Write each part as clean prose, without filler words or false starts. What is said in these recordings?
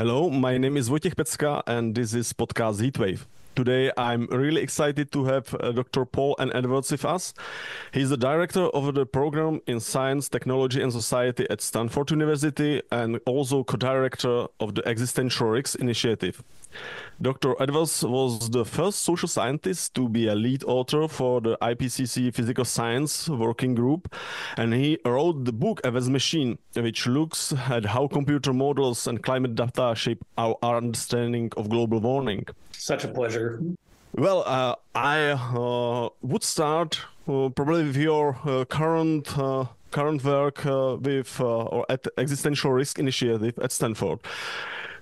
Hello, my name is Wojciech Pecka, and this is podcast Heatwave. Today, I'm really excited to have Dr. Paul N. Edwards with us. He's the director of the program in Science, Technology and Society at Stanford University and also co-director of the Existential Risks Initiative. Dr. Edwards was the first social scientist to be a lead author for the IPCC Physical Science Working Group, and he wrote the book A Vast Machine, which looks at how computer models and climate data shape our understanding of global warming. Such a pleasure. Well, I would start probably with your current work with or at the Existential Risk Initiative at Stanford.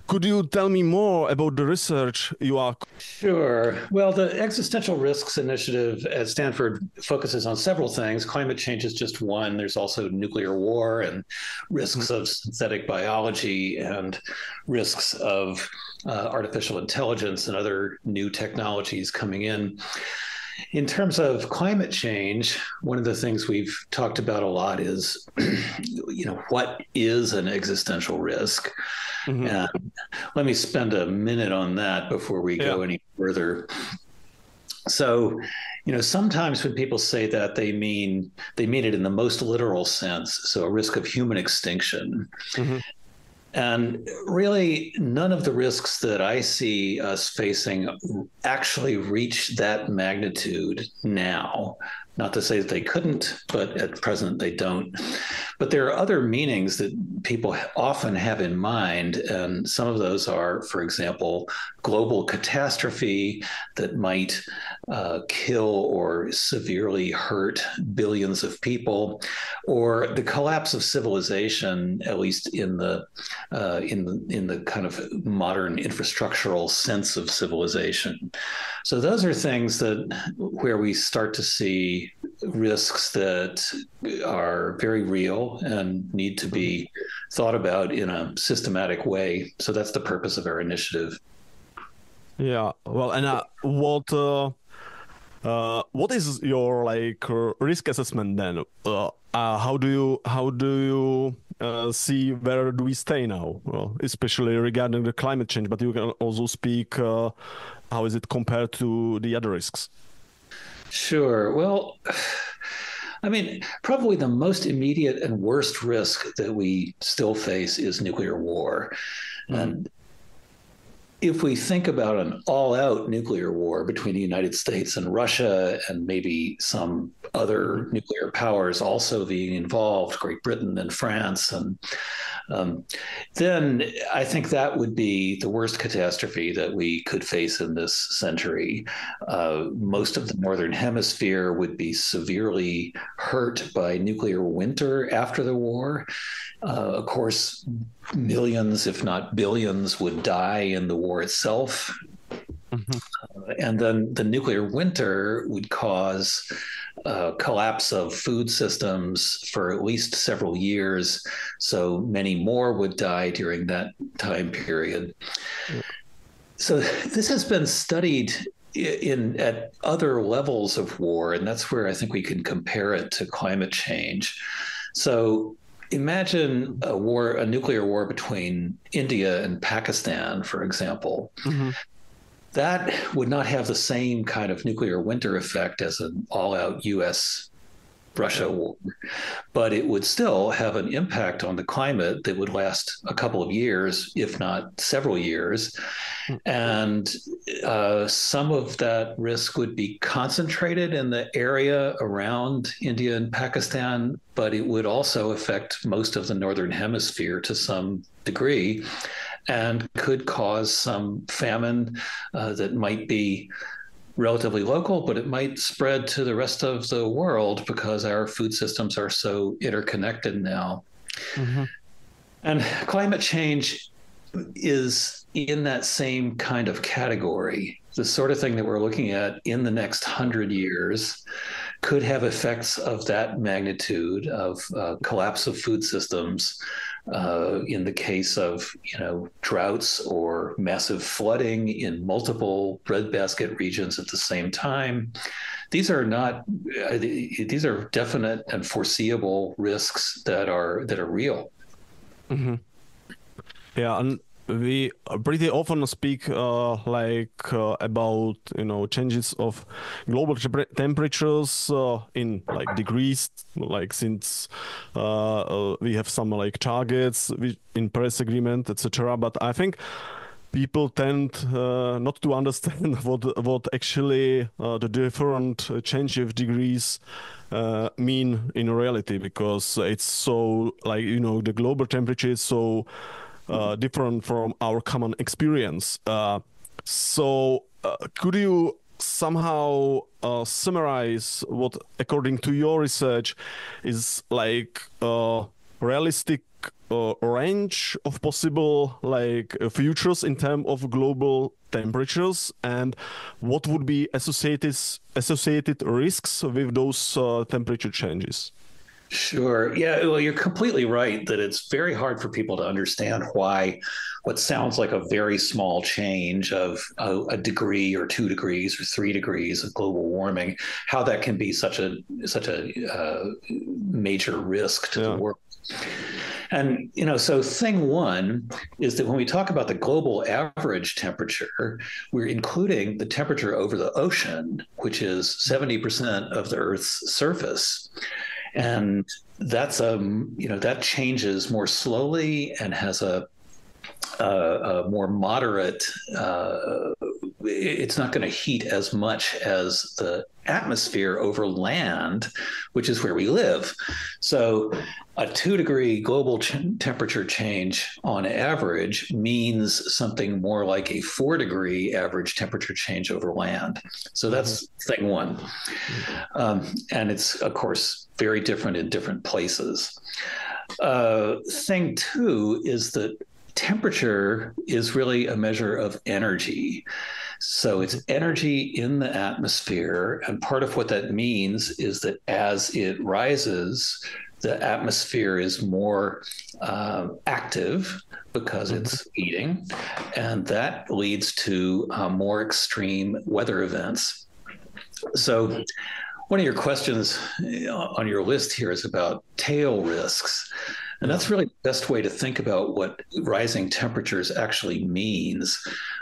Could you tell me more about the research you are? Sure. Well, the Existential Risks Initiative at Stanford focuses on several things. Climate change is just one. There's also nuclear war and risks of synthetic biology and risks of artificial intelligence and other new technologies coming in. In terms of climate change, one of the things we've talked about a lot is, what is an existential risk? Mm-hmm. And let me spend a minute on that before we go any further. So, sometimes when people say that, they mean it in the most literal sense. So a risk of human extinction. Mm-hmm. And really, none of the risks that I see us facing actually reach that magnitude now. Not to say that they couldn't, but at present they don't. But there are other meanings that people often have in mind, and some of those are, for example, global catastrophe that might kill or severely hurt billions of people, or the collapse of civilization, at least in the kind of modern infrastructural sense of civilization. So those are things where we start to see risks that are very real and need to be thought about in a systematic way. So that's the purpose of our initiative. Yeah. Well, and what is your risk assessment then? How do you see where do we stay now, especially regarding the climate change? But you can also speak how is it compared to the other risks? Sure. Well, probably the most immediate and worst risk that we still face is nuclear war. Mm-hmm. And if we think about an all-out nuclear war between the United States and Russia and maybe some other nuclear powers also being involved, Great Britain and France, and then I think that would be the worst catastrophe that we could face in this century. Most of the Northern Hemisphere would be severely hurt by nuclear winter after the war. Of course, millions, if not billions, would die in the war itself. Mm-hmm. And then the nuclear winter would cause collapse of food systems for at least several years. So many more would die during that time period. Mm-hmm. So this has been studied at other levels of war, and that's where I think we can compare it to climate change. So imagine a nuclear war between India and Pakistan, for example. Mm-hmm. That would not have the same kind of nuclear winter effect as an all-out U.S.-Russia war, but it would still have an impact on the climate that would last a couple of years, if not several years. And some of that risk would be concentrated in the area around India and Pakistan, but it would also affect most of the Northern Hemisphere to some degree and could cause some famine that might be relatively local, but it might spread to the rest of the world because our food systems are so interconnected now. Mm-hmm. And climate change is in that same kind of category. The sort of thing that we're looking at in the next 100 years could have effects of that magnitude of collapse of food systems in the case of droughts or massive flooding in multiple breadbasket regions at the same time. These are definite and foreseeable risks that are real. Mm-hmm. Yeah, and we pretty often speak about changes of global temperatures in like degrees, like since we have some like targets in Paris Agreement, etc. But I think people tend not to understand what actually the different change of degrees mean in reality, because it's so like the global temperature is so different from our common experience. So could you somehow summarize what, according to your research, is like realistic range of possible like futures in terms of global temperatures, and what would be associated risks with those temperature changes? Sure. Yeah. Well, you're completely right that it's very hard for people to understand why what sounds like a very small change of a degree or 2 degrees or 3 degrees of global warming, how that can be such a major risk to the world. And, so thing one is that when we talk about the global average temperature, we're including the temperature over the ocean, which is 70% of the Earth's surface. And that's that changes more slowly and has a more moderate. It's not going to heat as much as the atmosphere over land, which is where we live. So a 2-degree global temperature change on average means something more like a 4-degree average temperature change over land. So that's thing one. And it's, of course, very different in different places. Thing two is that temperature is really a measure of energy. So it's energy in the atmosphere. And part of what that means is that as it rises, the atmosphere is more active because it's heating. And that leads to more extreme weather events. So one of your questions on your list here is about tail risks. And that's really the best way to think about what rising temperatures actually means.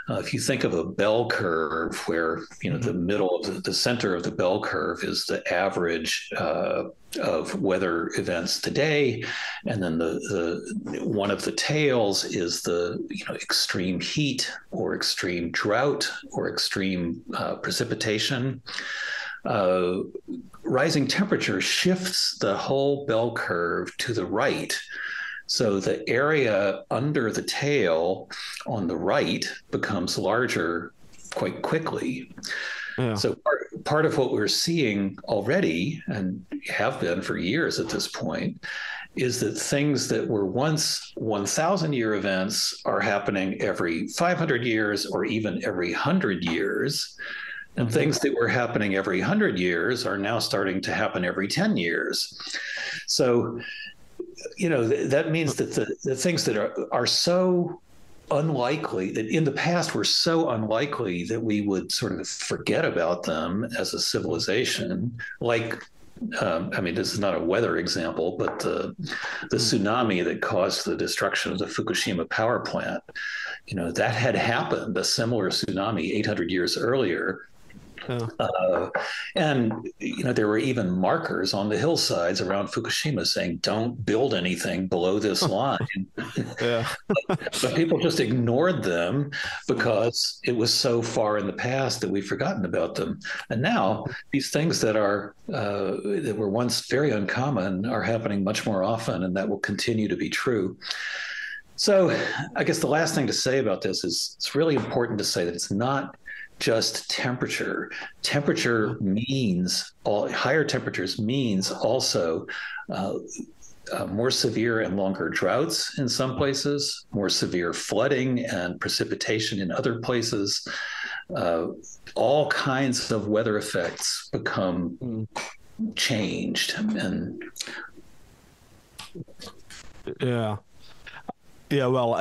If you think of a bell curve where, the middle of the center of the bell curve is the average of weather events today, and then the one of the tails is the extreme heat or extreme drought or extreme precipitation. Rising temperature shifts the whole bell curve to the right. So the area under the tail on the right becomes larger quite quickly. Yeah. So part of what we're seeing already, and have been for years at this point, is that things that were once 1,000-year events are happening every 500 years or even every 100 years. And things that were happening every 100 years are now starting to happen every 10 years. So, that means that the things that are so unlikely, that in the past were so unlikely that we would sort of forget about them as a civilization, like, this is not a weather example, but the tsunami that caused the destruction of the Fukushima power plant, that had happened, a similar tsunami 800 years earlier. And there were even markers on the hillsides around Fukushima saying, "Don't build anything below this line." But people just ignored them because it was so far in the past that we've forgotten about them. And now these things that were once very uncommon are happening much more often, and that will continue to be true. So I guess the last thing to say about this is it's really important to say that it's not just temperature. Temperature means higher temperatures means also more severe and longer droughts in some places, more severe flooding and precipitation in other places. All kinds of weather effects become changed. And Yeah, well,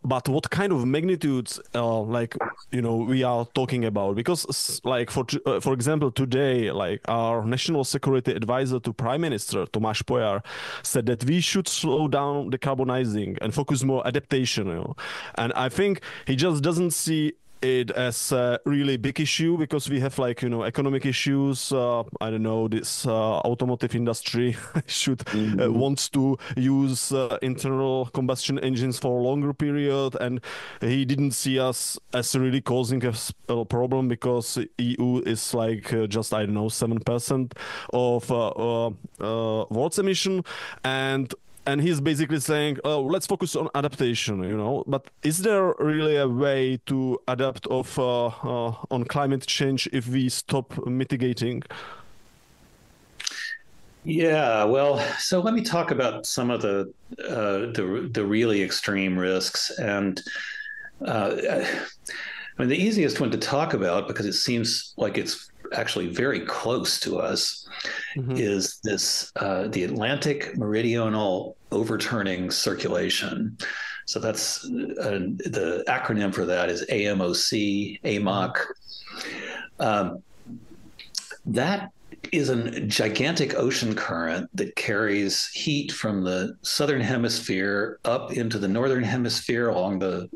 but what kind of magnitudes, we are talking about? Because, like, for example, today, like, our national security advisor to Prime Minister Tomáš Pojar said that we should slow down decarbonizing and focus more adaptation. And I think he just doesn't see it as a really big issue because we have, like, economic issues. I don't know, this automotive industry should wants to use internal combustion engines for a longer period, and he didn't see us as really causing a problem because EU is like just, I don't know, 7% of world's emission, and he's basically saying, oh, let's focus on adaptation. But is there really a way to adapt on climate change if we stop mitigating? Yeah, well, so let me talk about some of the really extreme risks, and I mean, the easiest one to talk about, because it seems like it's actually very close to us, is this the Atlantic meridional overturning circulation. So that's the acronym for that is AMOC, AMOC. That is a gigantic ocean current that carries heat from the southern hemisphere up into the northern hemisphere along the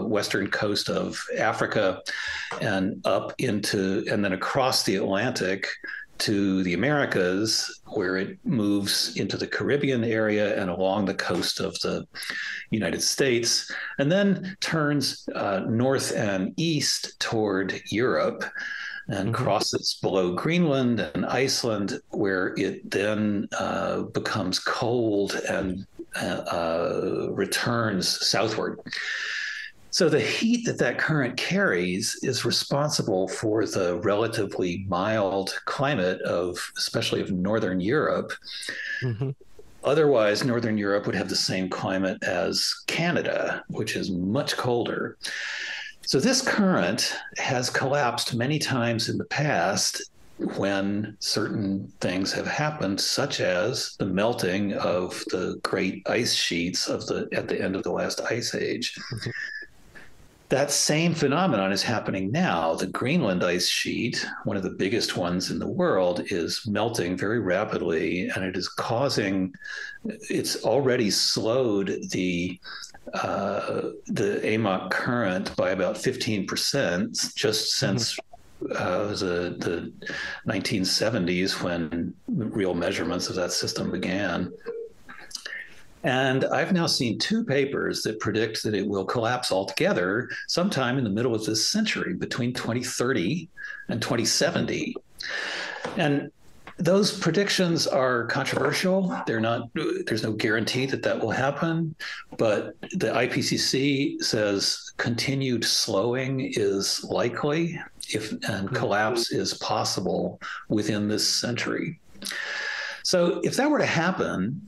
western coast of Africa and and then across the Atlantic to the Americas, where it moves into the Caribbean area and along the coast of the United States, and then turns north and east toward Europe and crosses below Greenland and Iceland, where it then becomes cold and returns southward. So the heat that current carries is responsible for the relatively mild climate especially of Northern Europe. Otherwise, Northern Europe would have the same climate as Canada, which is much colder. So this current has collapsed many times in the past when certain things have happened, such as the melting of the great ice sheets at the end of the last ice age. That same phenomenon is happening now. The Greenland ice sheet, one of the biggest ones in the world, is melting very rapidly, and it's already slowed the AMOC current by about 15% just since the 1970s, when real measurements of that system began. And I've now seen 2 papers that predict that it will collapse altogether sometime in the middle of this century, between 2030 and 2070. And those predictions are controversial. There's no guarantee that will happen, but the IPCC says continued slowing is likely and collapse is possible within this century. So if that were to happen,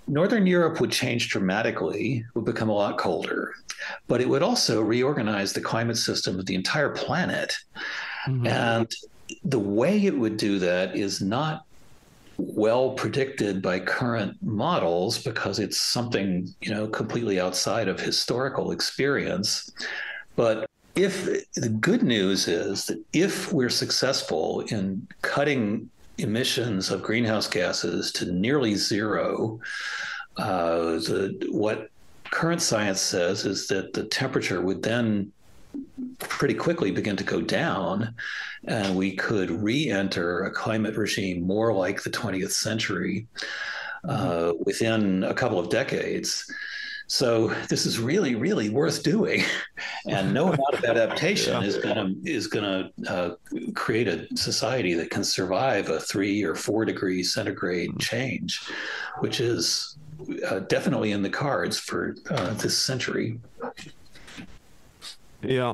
Northern Europe would change dramatically, would become a lot colder, but it would also reorganize the climate system of the entire planet. And the way it would do that is not well predicted by current models, because it's something, completely outside of historical experience. But the good news is that if we're successful in cutting emissions of greenhouse gases to nearly zero, what current science says is that the temperature would then pretty quickly begin to go down, and we could re-enter a climate regime more like the 20th century within a couple of decades. So this is really, really worth doing, and no amount of adaptation is going to create a society that can survive a 3 or 4 degree centigrade change, which is definitely in the cards for this century. Yeah.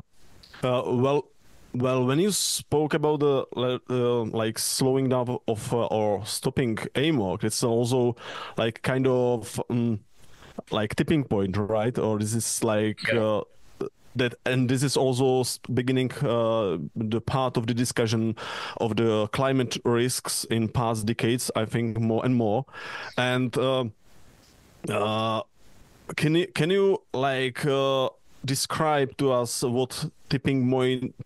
Well, when you spoke about the like slowing down of or stopping AMOC, it's also like kind of like tipping point, right? Or this is like that, and this is also beginning the part of the discussion of the climate risks in past decades, I think, more and more. And can you like describe to us what tipping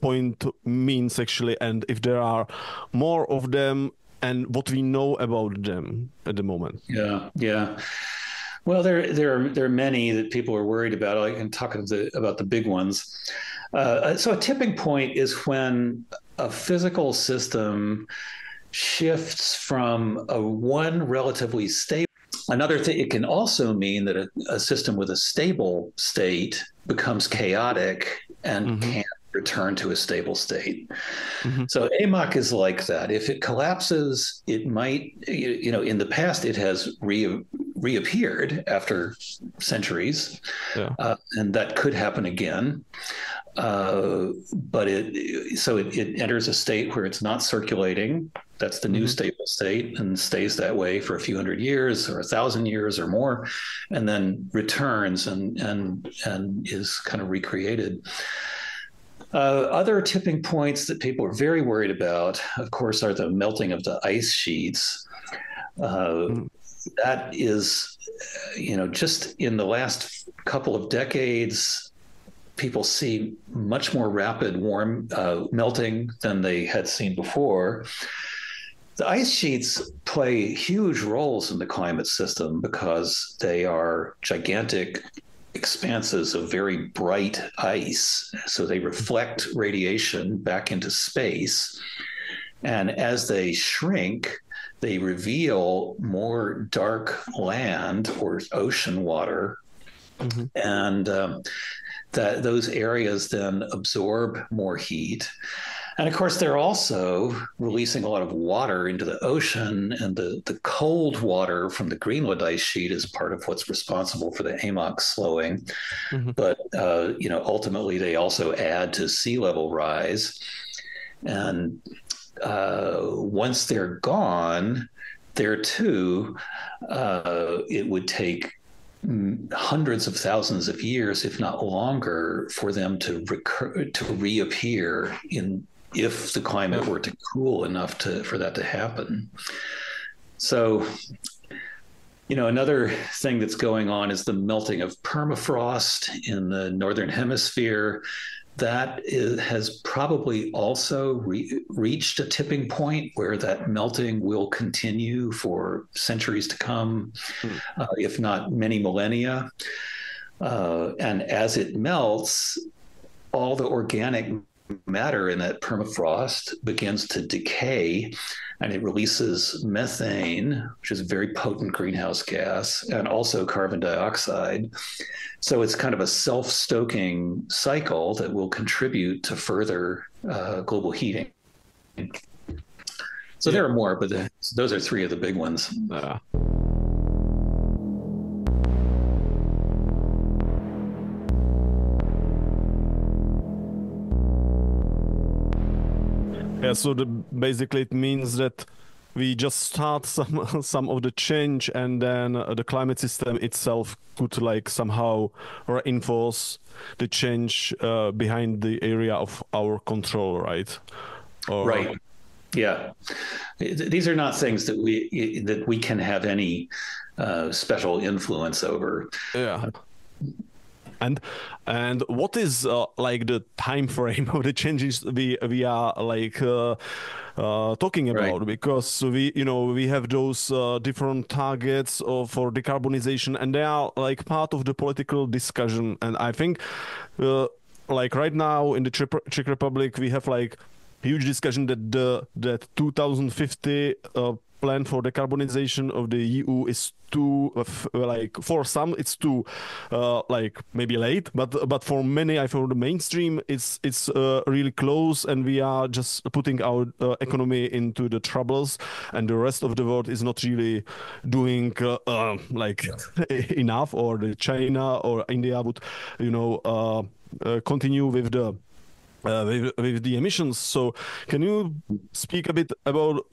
point means actually, and if there are more of them, and what we know about them at the moment? Yeah, yeah. Well, there are many that people are worried about. I can talk about the big ones. So a tipping point is when a physical system shifts from one relatively stable. Another thing, it can also mean that a system with a stable state becomes chaotic and can't return to a stable state. So AMOC is like that. If it collapses, it might, in the past, it has reappeared after centuries, and that could happen again. But it enters a state where it's not circulating. That's the new stable state, and stays that way for a few hundred years or 1,000 years or more, and then returns and is kind of recreated. Other tipping points that people are very worried about, of course, are the melting of the ice sheets. That is, just in the last couple of decades, people see much more rapid melting than they had seen before. The ice sheets play huge roles in the climate system because they are gigantic expanses of very bright ice. So they reflect radiation back into space. And as they shrink, they reveal more dark land or ocean water. And that those areas then absorb more heat. And of course, they're also releasing a lot of water into the ocean, and the cold water from the Greenland ice sheet is part of what's responsible for the AMOC slowing. But, ultimately, they also add to sea level rise. And once they're gone, there too, it would take hundreds of thousands of years, if not longer, for them to reappear if the climate were to cool enough for that to happen. So, another thing that's going on is the melting of permafrost in the northern hemisphere. That has probably also reached a tipping point where that melting will continue for centuries to come, if not many millennia. And as it melts, all the organic matter in that permafrost begins to decay, and it releases methane, which is a very potent greenhouse gas, and also carbon dioxide. So it's kind of a self-stoking cycle that will contribute to further global heating. So there are more, but those are three of the big ones. Yeah, so basically it means that we just start some of the change, and then the climate system itself could like somehow reinforce the change behind the area of our control, right? Right. Yeah. These are not things that we can have any special influence over. Yeah. And what is like the time frame of the changes we are like talking about? Right. Because we have those different targets for decarbonization, and they are like part of the political discussion. And I think like right now in the Czech Republic we have like huge discussion that 2050 plan for decarbonization of the EU is too like for some it's too like maybe late, but for many, I think the mainstream it's really close, and we are just putting our economy into the troubles, and the rest of the world is not really doing like enough, or the China or India would continue with the with the emissions. So can you speak a bit about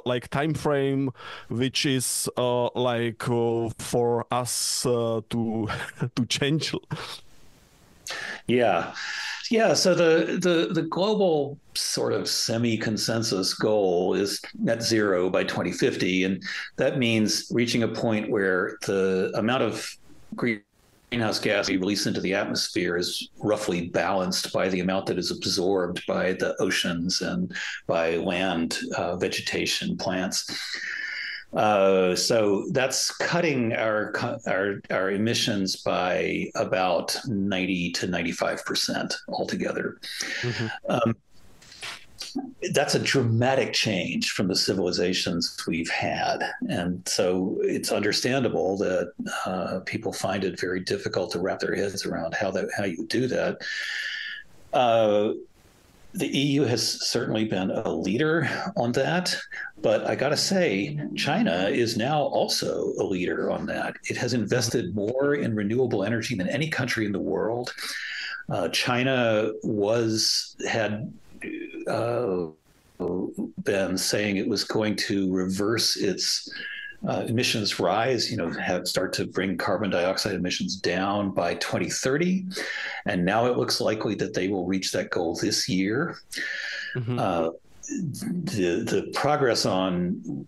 like time frame which is like for us to change? Yeah. So the global sort of semi-consensus goal is net zero by 2050, and that means reaching a point where the amount of greenhouse greenhouse gas we release into the atmosphere is roughly balanced by the amount that is absorbed by the oceans and by land, vegetation, plants. So that's cutting our emissions by about 90 to 95% altogether. Mm-hmm. That's a dramatic change from the civilizations we've had. And so it's understandable that people find it very difficult to wrap their heads around how you do that. The EU has certainly been a leader on that, but I got to say, China is now also a leader on that. It has invested more in renewable energy than any country in the world. China had been saying it was going to reverse its emissions rise, start to bring carbon dioxide emissions down by 2030. And now it looks likely that they will reach that goal this year. Mm-hmm. The progress on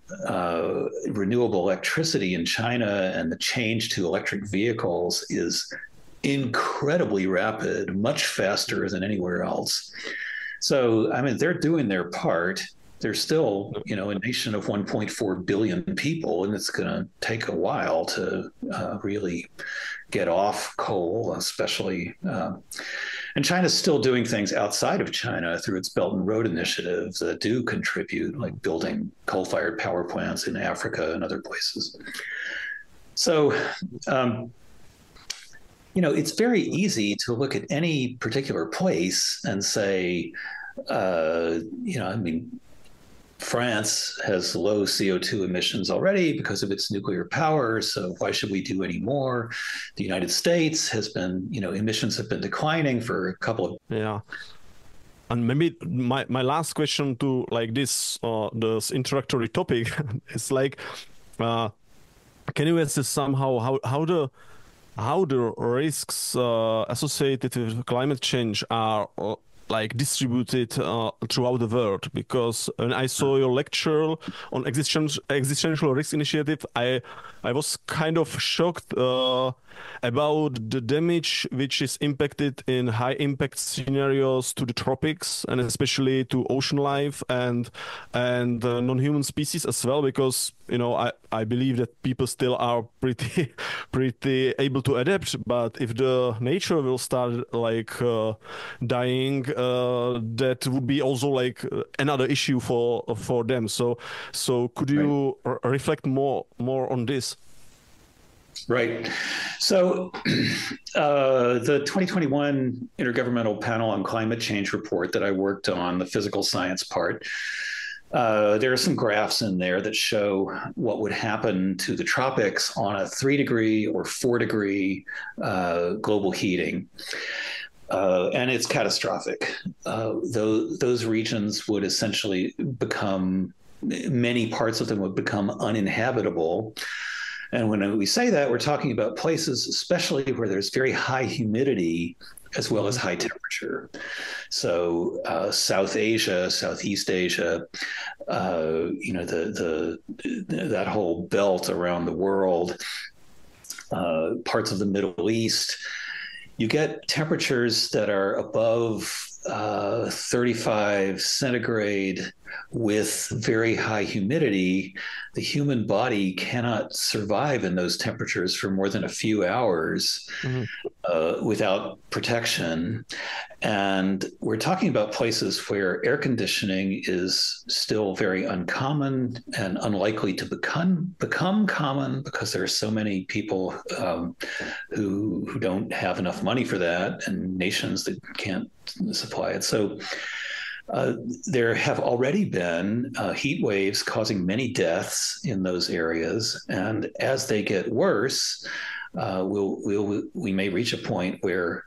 renewable electricity in China and the change to electric vehicles is incredibly rapid, much faster than anywhere else. So, I mean, they're doing their part. They're still, a nation of 1.4 billion people, and it's going to take a while to really get off coal, especially. And China's still doing things outside of China through its Belt and Road initiatives that do contribute, like building coal-fired power plants in Africa and other places. So, it's very easy to look at any particular place and say, France has low CO2 emissions already because of its nuclear power, so why should we do any more? The United States has been, emissions have been declining for a couple of... Yeah. And maybe my last question to this introductory topic is can you assess somehow how the risks associated with climate change are distributed throughout the world? Because when I saw your lecture on existential risk initiative, I was kind of shocked about the damage which is impacted in high impact scenarios to the tropics and especially to ocean life and non-human species as well, because I believe that people still are pretty able to adapt, but if the nature will start dying, that would be also another issue for them. So could you reflect more on this? Right. So the 2021 Intergovernmental Panel on Climate Change report that I worked on, the physical science part, there are some graphs in there that show what would happen to the tropics on a 3-degree or 4-degree global heating. And it's catastrophic. Those regions would essentially become, many parts of them would become uninhabitable. And when we say that, we're talking about places, especially where there's very high humidity as well as high temperature. So South Asia, Southeast Asia, that whole belt around the world, parts of the Middle East, you get temperatures that are above 35 centigrade with very high humidity. The human body cannot survive in those temperatures for more than a few hours without protection. And we're talking about places where air conditioning is still very uncommon and unlikely to become common because there are so many people who don't have enough money for that, and nations that can't supply it. So there have already been heat waves causing many deaths in those areas, and as they get worse, we may reach a point where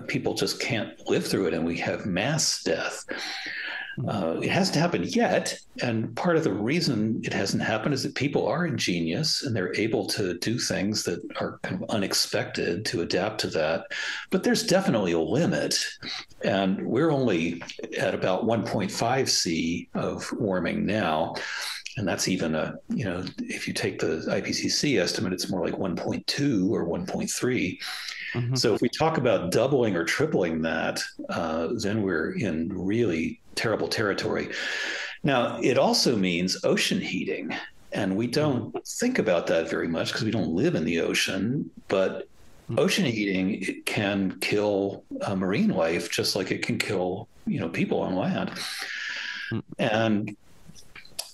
people just can't live through it, and we have mass death. It hasn't happened yet, and part of the reason it hasn't happened is that people are ingenious and they're able to do things that are kind of unexpected to adapt to that. But there's definitely a limit, and we're only at about 1.5 C of warming now. And that's even if you take the IPCC estimate, it's more like 1.2 or 1.3. Mm-hmm. So if we talk about doubling or tripling that, then we're in really terrible territory. Now, it also means ocean heating. And we don't think about that very much because we don't live in the ocean. But ocean heating, it can kill marine life just like it can kill, people on land. And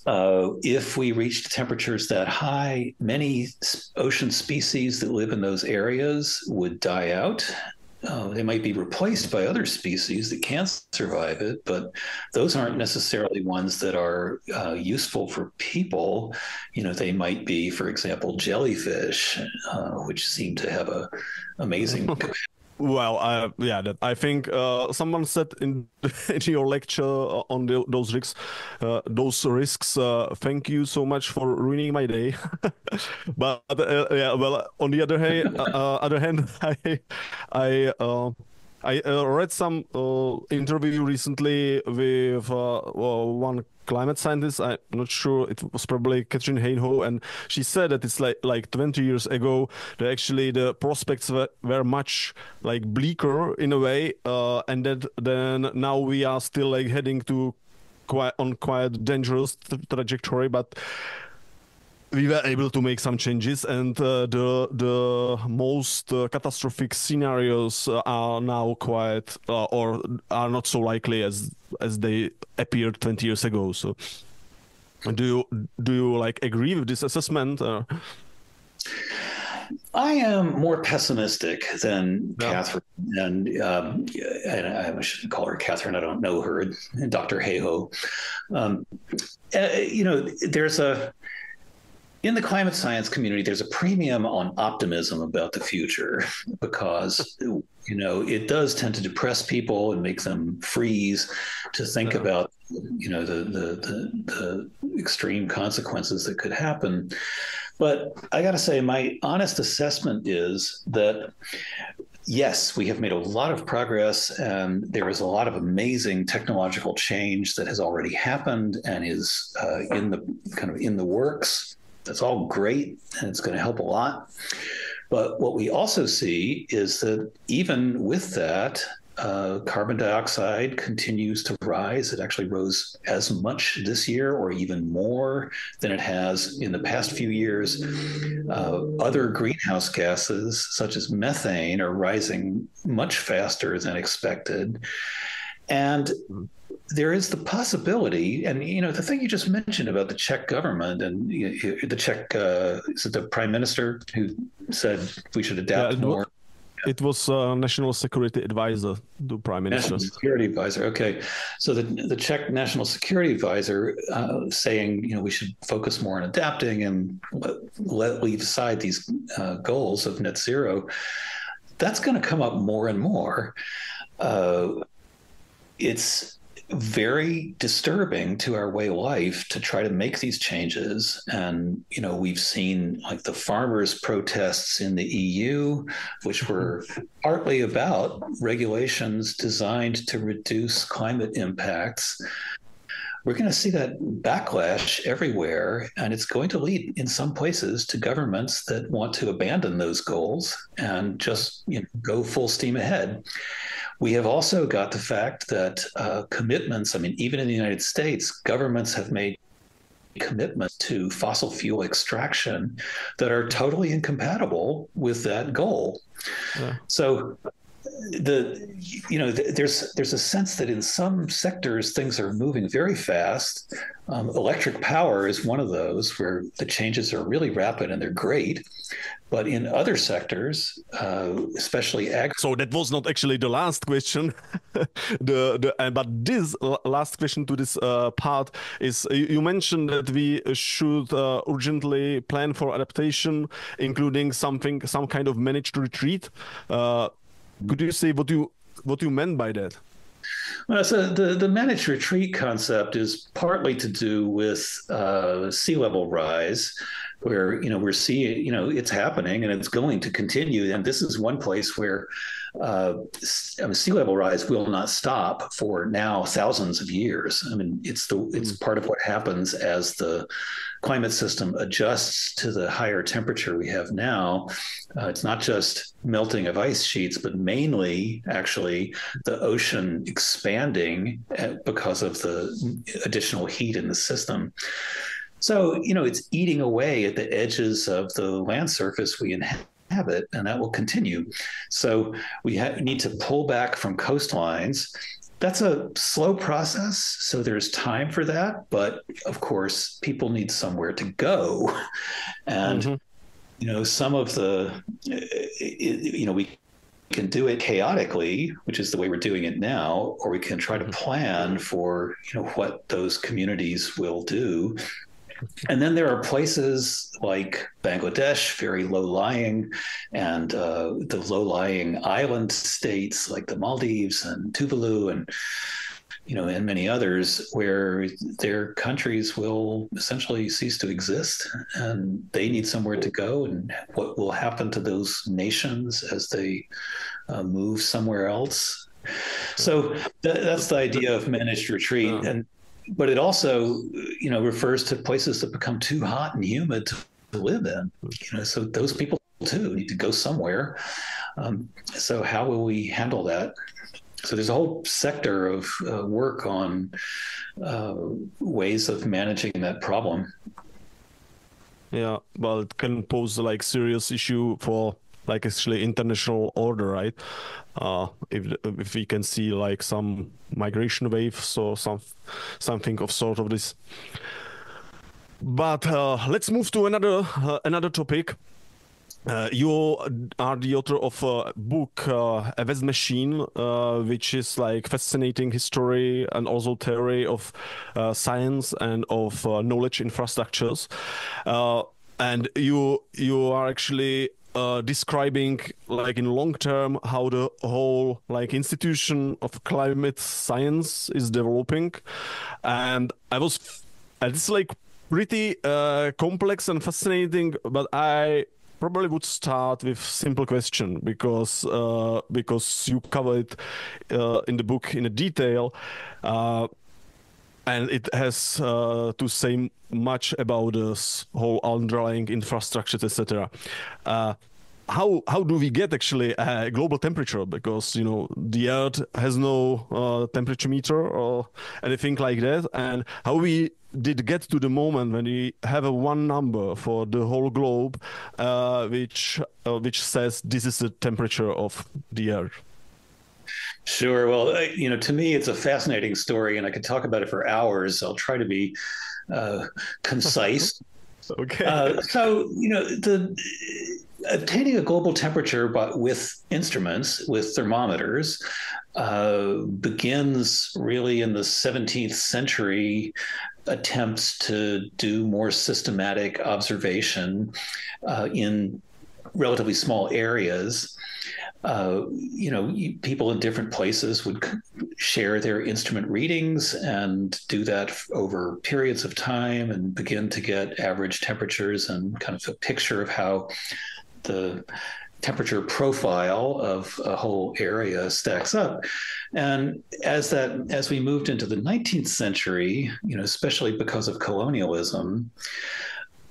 if we reached temperatures that high, many ocean species that live in those areas would die out. They might be replaced by other species that can survive it, but those aren't necessarily ones that are useful for people. They might be, for example, jellyfish, which seem to have a amazing capacity. Well, I think someone said in your lecture on those risks. Thank you so much for ruining my day. But on the other hand, I read some interview recently with one climate scientist. I'm not sure, it was probably Katrin Heinho, and she said that it's like 20 years ago that actually the prospects were much like bleaker in a way, and that then now we are still like heading to quite dangerous trajectory, but we were able to make some changes, and the most catastrophic scenarios are now quite or are not so likely as they appeared 20 years ago. So, do you like agree with this assessment? I am more pessimistic than Catherine, and I shouldn't call her Catherine. I don't know her. And Dr. Heinho. In the climate science community, there's a premium on optimism about the future because, it does tend to depress people and make them freeze to think about, the extreme consequences that could happen. But I got to say, my honest assessment is that, yes, we have made a lot of progress, and there is a lot of amazing technological change that has already happened and is in the works. That's all great, and it's going to help a lot. But what we also see is that even with that, carbon dioxide continues to rise. It actually rose as much this year or even more than it has in the past few years. Other greenhouse gases, such as methane, are rising much faster than expected. And there is the possibility, and the thing you just mentioned about the Czech government and the Czech, is it the prime minister who said we should adapt more? It was National Security Advisor, the prime minister. National Security Advisor. Okay, so the Czech National Security Advisor saying we should focus more on adapting and leave aside these goals of net zero. That's going to come up more and more. It's very disturbing to our way of life to try to make these changes. And, we've seen like the farmers' protests in the EU, which were partly about regulations designed to reduce climate impacts. We're going to see that backlash everywhere, and it's going to lead in some places to governments that want to abandon those goals and just go full steam ahead. We have also got the fact that commitments, even in the United States, governments have made commitments to fossil fuel extraction that are totally incompatible with that goal. Yeah. So there's a sense that in some sectors things are moving very fast. Electric power is one of those where the changes are really rapid and they're great. But in other sectors, especially So that was not actually the last question. But this last question to this part is, you mentioned that we should urgently plan for adaptation, including some kind of managed retreat. Could you say what you meant by that? Well, so the managed retreat concept is partly to do with sea level rise, where, we're seeing, it's happening and it's going to continue. And this is one place where sea level rise will not stop for now thousands of years. I mean, it's part of what happens as the climate system adjusts to the higher temperature we have now. It's not just melting of ice sheets, but mainly actually the ocean expanding because of the additional heat in the system. So, it's eating away at the edges of the land surface we inhabit, and that will continue. So we need to pull back from coastlines. That's a slow process, so there's time for that. But of course, people need somewhere to go. And, some of the, we can do it chaotically, which is the way we're doing it now, or we can try to plan for, what those communities will do. And then there are places like Bangladesh, very low-lying, and the low-lying island states like the Maldives and Tuvalu and, and many others, where their countries will essentially cease to exist, and they need somewhere to go. And what will happen to those nations as they move somewhere else? So that's the idea of managed retreat. But it also, refers to places that become too hot and humid to live in. So those people too need to go somewhere. So how will we handle that? So there's a whole sector of work on ways of managing that problem. Yeah, well, it can pose like serious issue for like actually international order, right? If we can see like some migration waves or something of sort of this. But let's move to another topic. You are the author of a book, A Vast Machine, which is like fascinating history and also theory of science and of knowledge infrastructures. And you are actually describing like in long term how the whole like institution of climate science is developing. And it's like pretty complex and fascinating, but I probably would start with simple question because you cover it in the book in a detail, and it has to say much about this whole underlying infrastructures, etc. How do we get actually a global temperature? Because the Earth has no temperature meter or anything like that, and how we did get to the moment when we have a one number for the whole globe, which says this is the temperature of the Earth. Sure. Well, to me, it's a fascinating story, and I could talk about it for hours. I'll try to be concise. Okay. So, obtaining a global temperature, but with instruments, with thermometers, begins really in the 17th century. Attempts to do more systematic observation in relatively small areas. People in different places would share their instrument readings and do that over periods of time and begin to get average temperatures and kind of a picture of how the temperature profile of a whole area stacks up. And as we moved into the 19th century, especially because of colonialism,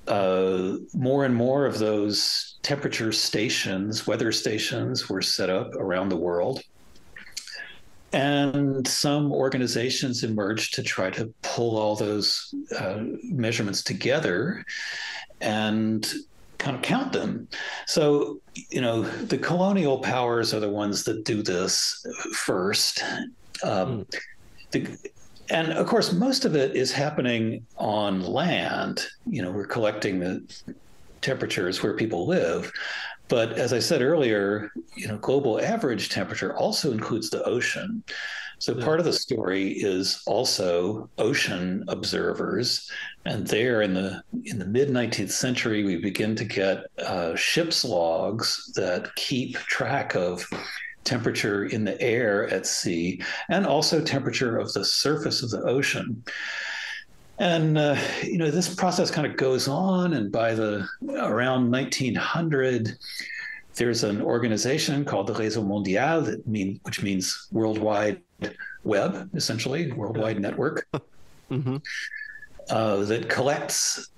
more and more of those temperature stations, weather stations, were set up around the world. And some organizations emerged to try to pull all those measurements together and kind of count them. So, the colonial powers are the ones that do this first. And of course, most of it is happening on land. We're collecting the temperatures where people live. But as I said earlier, global average temperature also includes the ocean. So part of the story is also ocean observers. And there in the mid-19th century, we begin to get ship's logs that keep track of temperature in the air at sea and also temperature of the surface of the ocean. And this process kind of goes on, and by the around 1900, there's an organization called the Réseau Mondial, which means worldwide web, essentially, worldwide network, Mm-hmm. that collects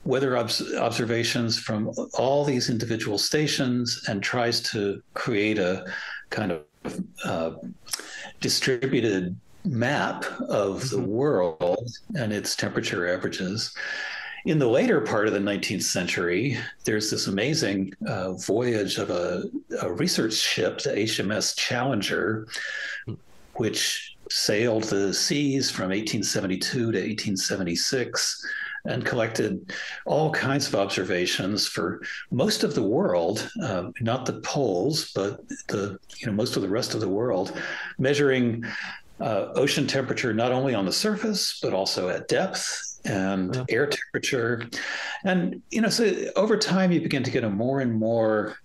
weather observations from all these individual stations and tries to create a kind of distributed map of the world and its temperature averages. In the later part of the 19th century, there's this amazing voyage of a research ship, the HMS Challenger, which sailed the seas from 1872 to 1876 and collected all kinds of observations for most of the world, not the poles, but most of the rest of the world, measuring ocean temperature not only on the surface but also at depth and air temperature. And so over time you begin to get a more and more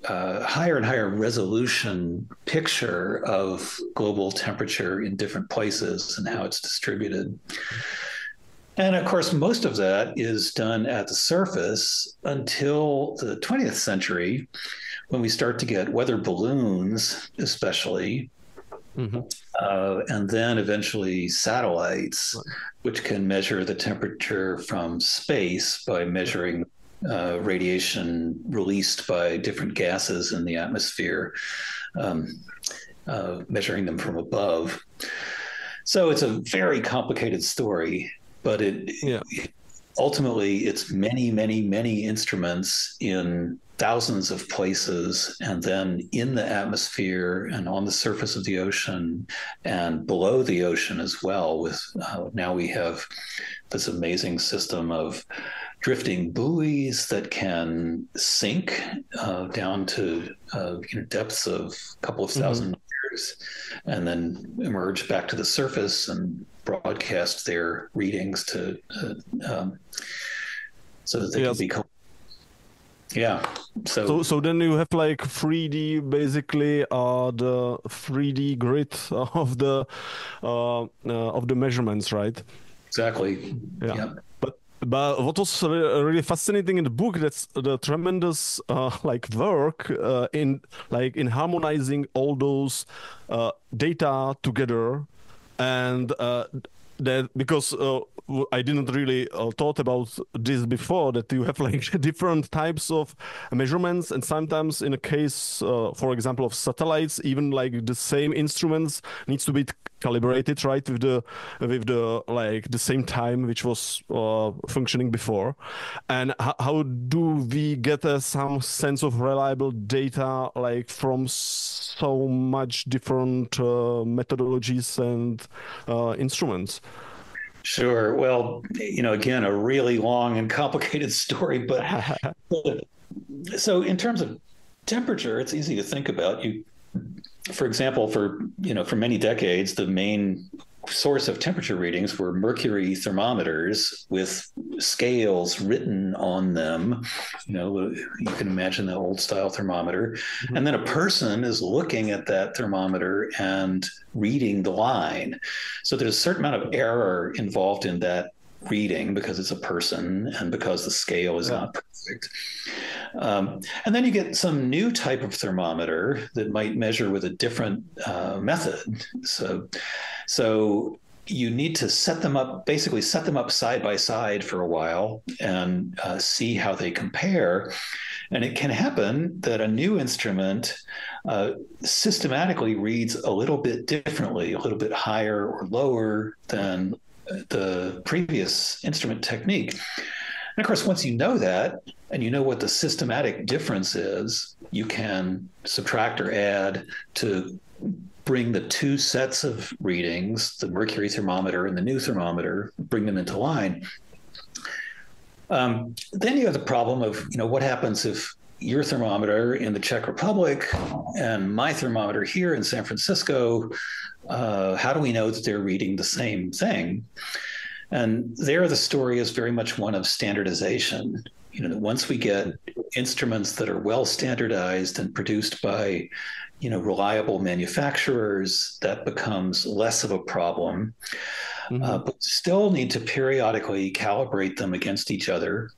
higher and higher resolution picture of global temperature in different places and how it's distributed. And of course, most of that is done at the surface until the 20th century, when we start to get weather balloons, especially, and then eventually satellites, which can measure the temperature from space by measuring radiation released by different gases in the atmosphere, measuring them from above. So it's a very complicated story, but ultimately it's many, many, many instruments in thousands of places, and then in the atmosphere and on the surface of the ocean and below the ocean as well. With now we have this amazing system of drifting buoys that can sink down to depths of a couple of thousand meters and then emerge back to the surface and broadcast their readings to so that they can be So then you have like 3D, basically the 3D grid of the measurements, right? Exactly. Yeah. But what was really fascinating in the book, that's the tremendous work in harmonizing all those data together, and that because I didn't really thought about this before, that you have like different types of measurements, and sometimes in a case, for example, of satellites, even like the same instruments needs to be calibrated, right, with the same time which was functioning before. And how do we get some sense of reliable data like from so much different methodologies and instruments? Sure. Well, again, a really long and complicated story, but so in terms of temperature, it's easy to think about. For example, for many decades, the main source of temperature readings were mercury thermometers with scales written on them. You can imagine the old style thermometer. And then a person is looking at that thermometer and reading the line. So there's a certain amount of error involved in that reading because it's a person and because the scale is not perfect. And then you get some new type of thermometer that might measure with a different method. So you need to set them up side by side for a while and see how they compare. And it can happen that a new instrument systematically reads a little bit differently, a little bit higher or lower than the previous instrument technique. And of course, once you know that, and you know what the systematic difference is, you can subtract or add to bring the two sets of readings, the mercury thermometer and the new thermometer, bring them into line. Then you have the problem of, what happens if your thermometer in the Czech Republic and my thermometer here in San Francisco, how do we know that they're reading the same thing? And there the story is very much one of standardization. That once we get instruments that are well standardized and produced by, reliable manufacturers, that becomes less of a problem. but still need to periodically calibrate them against each other.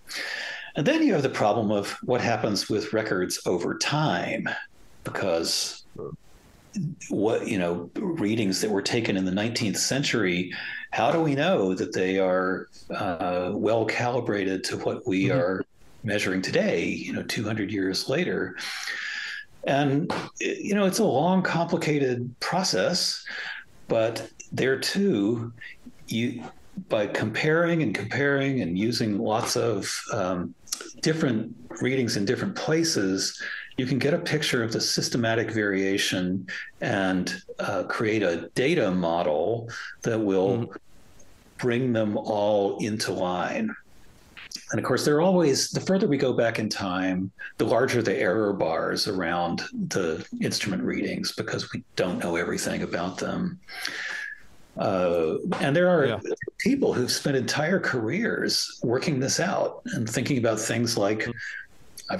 And then you have the problem of what happens with records over time, because readings that were taken in the 19th century, how do we know that they are well calibrated to what we are measuring today, 200 years later? And, it's a long, complicated process, but there too, by comparing and using lots of different readings in different places, you can get a picture of the systematic variation and create a data model that will bring them all into line. And of course, the further we go back in time, the larger the error bars around the instrument readings, because we don't know everything about them. And there are people who've spent entire careers working this out and thinking about things like,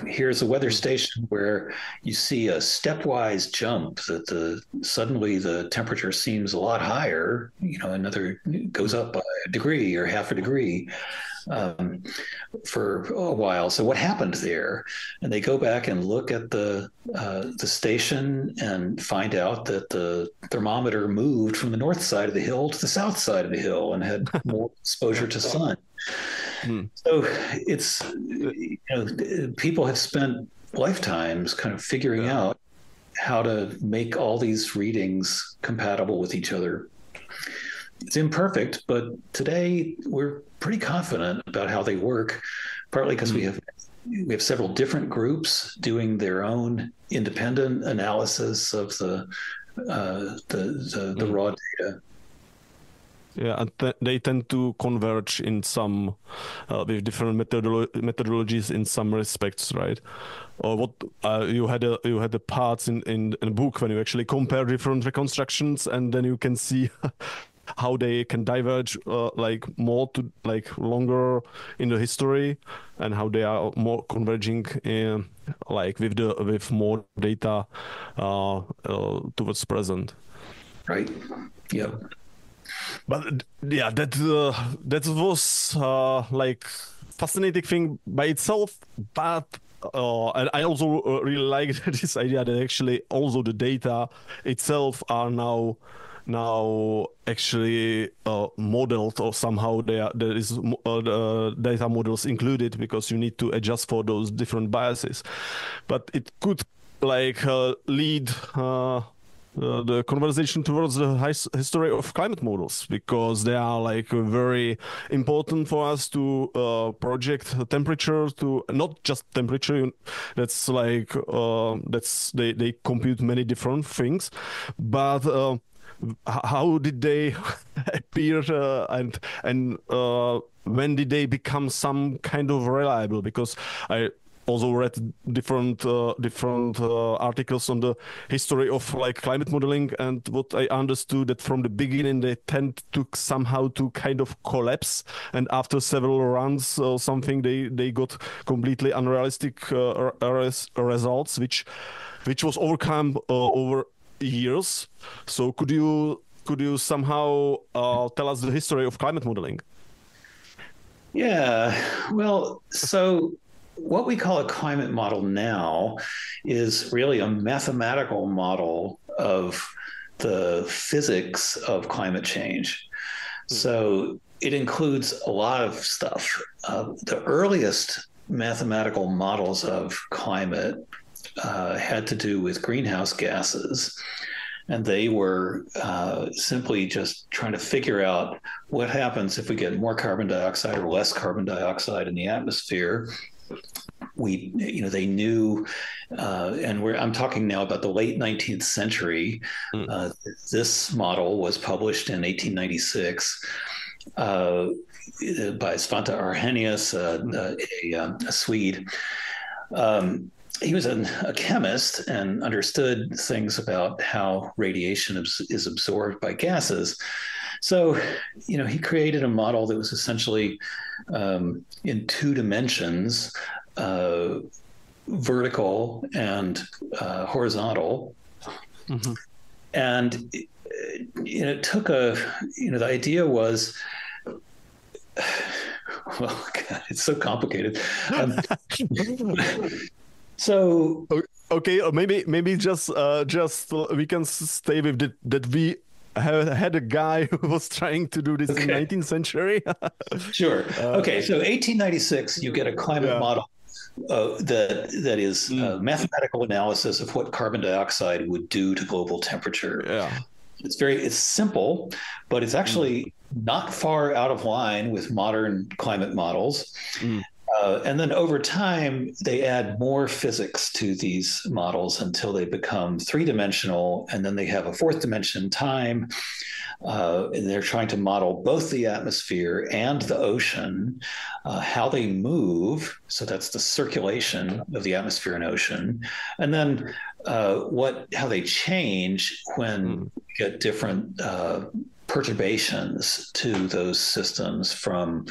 here's a weather station where you see a stepwise jump that suddenly the temperature seems a lot higher, another goes up by a degree or half a degree for a while. So what happened there? And they go back and look at the station and find out that the thermometer moved from the north side of the hill to the south side of the hill and had more exposure to sun. So it's, people have spent lifetimes kind of figuring out how to make all these readings compatible with each other. It's imperfect, but today we're pretty confident about how they work, partly because we have several different groups doing their own independent analysis of the raw data. Yeah, and they tend to converge in some with different methodologies in some respects, right? Or what you had the parts in a book when you actually compare different reconstructions, and then you can see how they can diverge more to longer in the history, and how they are more converging with more data towards present. Right. Yeah. But yeah, that was fascinating thing by itself. But and I also really like this idea that actually also the data itself are now actually modeled, or somehow there is data models included, because you need to adjust for those different biases. But it could lead the conversation towards the history of climate models, because they are very important for us to project temperature, to not just temperature. That's they compute many different things, but how did they appear and when did they become some kind of reliable? Because I also read different articles on the history of climate modeling, and what I understood that from the beginning they tend to somehow to kind of collapse, and after several runs or something they got completely unrealistic results, which was overcome over years. So could you somehow tell us the history of climate modeling? Yeah, well, so what we call a climate model now is really a mathematical model of the physics of climate change. So it includes a lot of stuff. The earliest mathematical models of climate had to do with greenhouse gases. And they were simply just trying to figure out what happens if we get more carbon dioxide or less carbon dioxide in the atmosphere. They knew, and I'm talking now about the late 19th century. This model was published in 1896 by Svante Arrhenius, a Swede. He was a chemist and understood things about how radiation is absorbed by gases. So, he created a model that was essentially in two dimensions, vertical and horizontal. And took the idea was, well, God, it's so complicated. So okay, or maybe just we can stay with that we had a guy who was trying to do this in 19th century. Sure. Okay, so 1896, you get a climate model that is mathematical analysis of what carbon dioxide would do to global temperature. Yeah. It's simple, but it's actually not far out of line with modern climate models. And then over time, they add more physics to these models until they become three-dimensional, and then they have a fourth dimension, time. And they're trying to model both the atmosphere and the ocean, how they move. So that's the circulation of the atmosphere and ocean. And then how they change when you get different perturbations to those systems from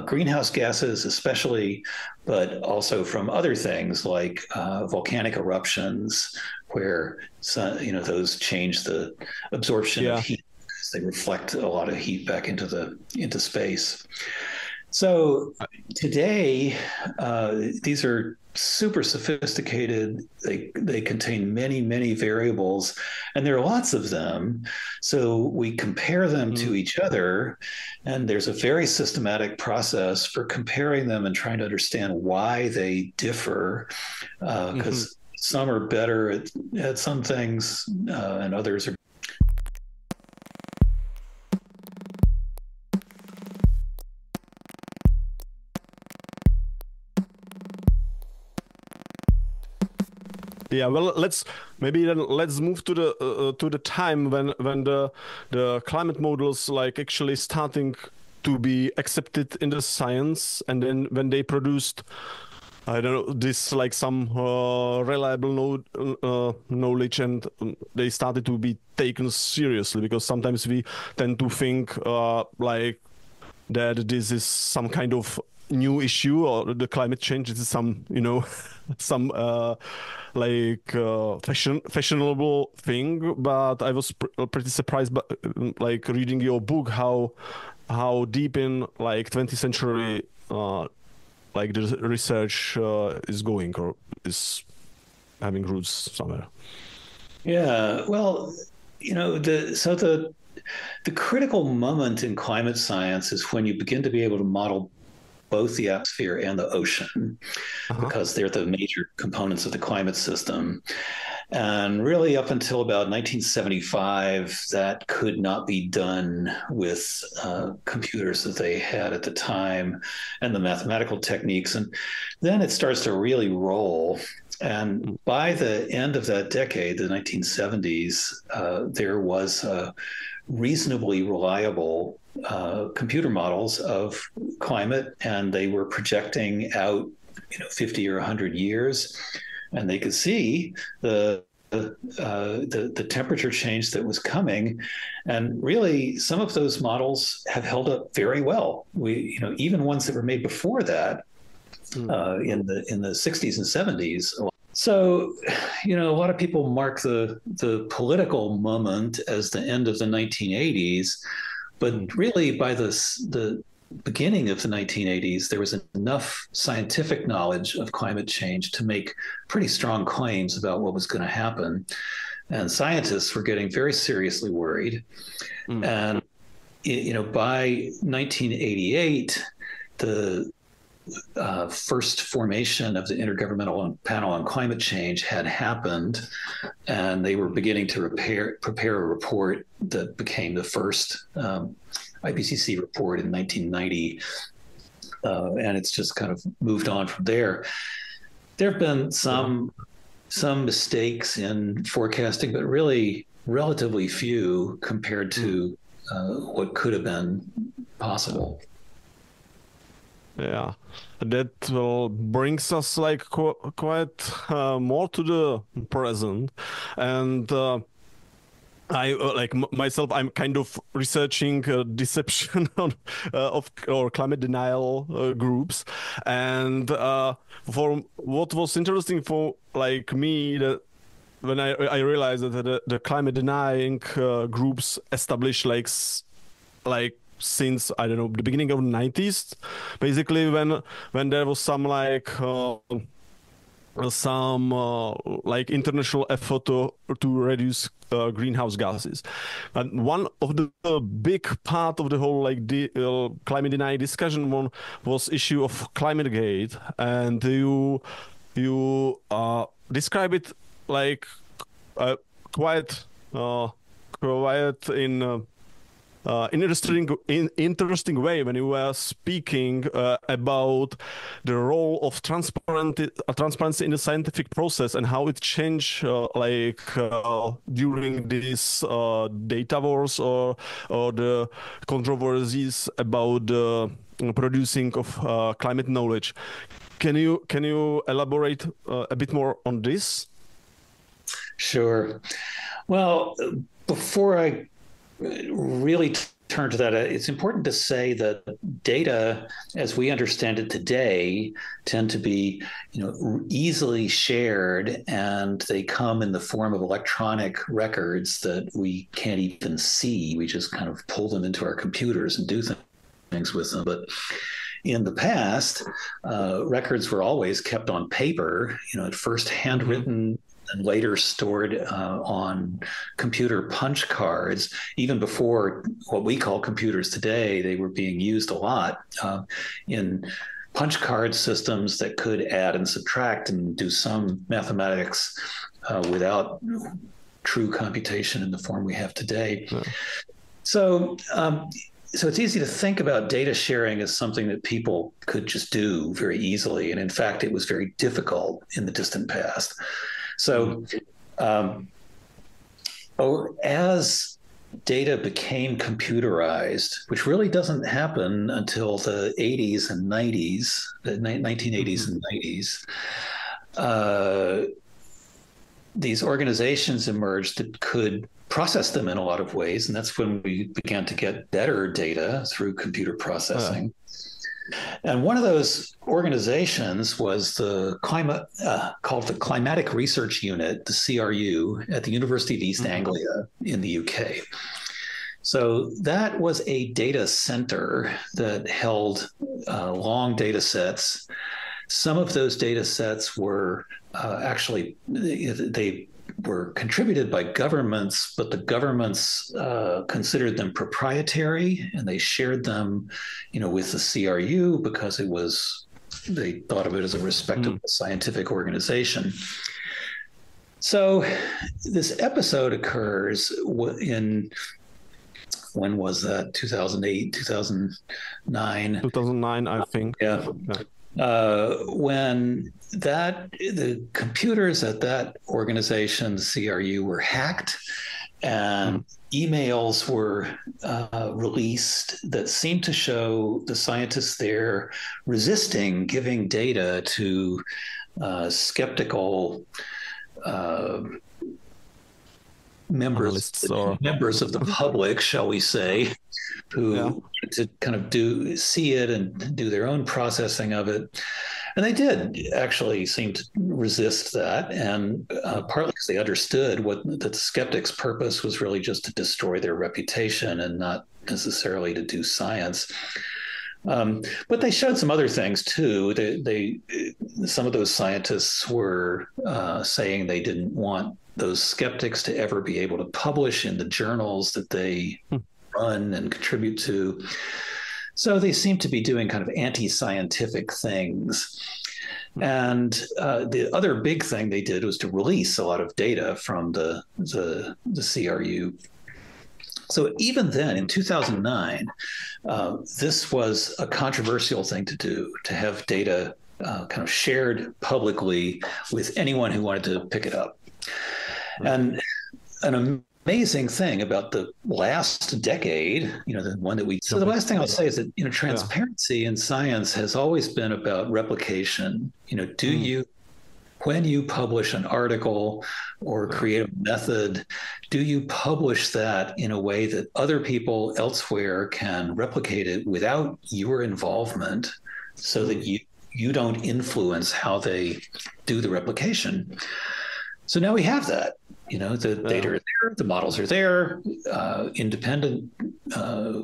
greenhouse gases, especially, but also from other things like volcanic eruptions, where those change the absorption of heat. They reflect a lot of heat back into space. So today, these are super sophisticated. They contain many, many variables, and there are lots of them. So we compare them to each other, and there's a very systematic process for comparing them and trying to understand why they differ, because some are better at some things, and others are. Yeah, well, let's move to the time when the climate models actually starting to be accepted in the science, and then when they produced, I don't know, this some reliable knowledge, and they started to be taken seriously, because sometimes we tend to think that this is some kind of new issue, or the climate change is some some fashionable thing. But I was pretty surprised by reading your book how deep in 20th century the research is going, or is having roots somewhere. Yeah, well, the critical moment in climate science is when you begin to be able to model both the atmosphere and the ocean, because they're the major components of the climate system. And really, up until about 1975, that could not be done with computers that they had at the time and the mathematical techniques. And then it starts to really roll. And by the end of that decade, the 1970s, there was reasonably reliable computer models of climate, and they were projecting out 50 or 100 years, and they could see the temperature change that was coming. And really, some of those models have held up very well. We even ones that were made before that, in the 60s and 70s. So, a lot of people mark the political moment as the end of the 1980s, but really by the beginning of the 1980s, there was enough scientific knowledge of climate change to make pretty strong claims about what was going to happen. And scientists were getting very seriously worried. And, by 1988, the first formation of the Intergovernmental Panel on Climate Change had happened, and they were beginning to prepare a report that became the first IPCC report in 1990, and it's just kind of moved on from there. There have been some mistakes in forecasting, but really relatively few compared to what could have been possible. Yeah, that brings us quite more to the present, and I myself, I'm kind of researching deception or climate denial groups, and for what was interesting for me, that when I realized that the climate denying groups established like since I don't know the beginning of the 90s, basically when there was some like international effort to reduce greenhouse gases. And one of the big part of the whole like climate denying discussion one was issue of climate gate, and you describe it like quite interesting way when you were speaking about the role of transparency in the scientific process and how it changed during this data wars or the controversies about the producing of climate knowledge. Can you elaborate a bit more on this? Sure. Well, before I really turn to that, it's important to say that data, as we understand it today, tend to be, easily shared, and they come in the form of electronic records that we can't even see. We just kind of pull them into our computers and do things with them. But in the past, records were always kept on paper, at first handwritten, and later stored on computer punch cards. Even before what we call computers today, they were being used a lot in punch card systems that could add and subtract and do some mathematics without true computation in the form we have today. Yeah. So it's easy to think about data sharing as something that people could just do very easily. And in fact, it was very difficult in the distant past. So as data became computerized, which really doesn't happen until the 80s and 90s, the 1980s and 90s, these organizations emerged that could process them in a lot of ways. And that's when we began to get better data through computer processing. And one of those organizations was the called the Climatic Research Unit, the CRU, at the University of East Anglia in the UK. So that was a data center that held long data sets. Some of those data sets were actually, they were contributed by governments, but the governments considered them proprietary, and they shared them, with the CRU because they thought of it as a respectable scientific organization. So this episode occurs in, when was that? 2008, 2009? 2009, I think. Yeah. When the computers at that organization, the CRU, were hacked, and emails were released that seemed to show the scientists there resisting giving data to skeptical members of the public, shall we say, who wanted to kind of see it and do their own processing of it. And they did actually seem to resist that, and partly because they understood that the skeptics' purpose was really just to destroy their reputation and not necessarily to do science. But they showed some other things too. Some of those scientists were saying they didn't want those skeptics to ever be able to publish in the journals that they run and contribute to. So they seem to be doing kind of anti-scientific things. And the other big thing they did was to release a lot of data from the CRU. So even then, in 2009, this was a controversial thing to do, to have data kind of shared publicly with anyone who wanted to pick it up. And an amazing thing about the last decade, the one that so the last thing I'll say is that, transparency in science has always been about replication. When you publish an article or create a method, do you publish that in a way that other people elsewhere can replicate it without your involvement, so that you don't influence how they do the replication? So now we have that. The data are there, the models are there. Independent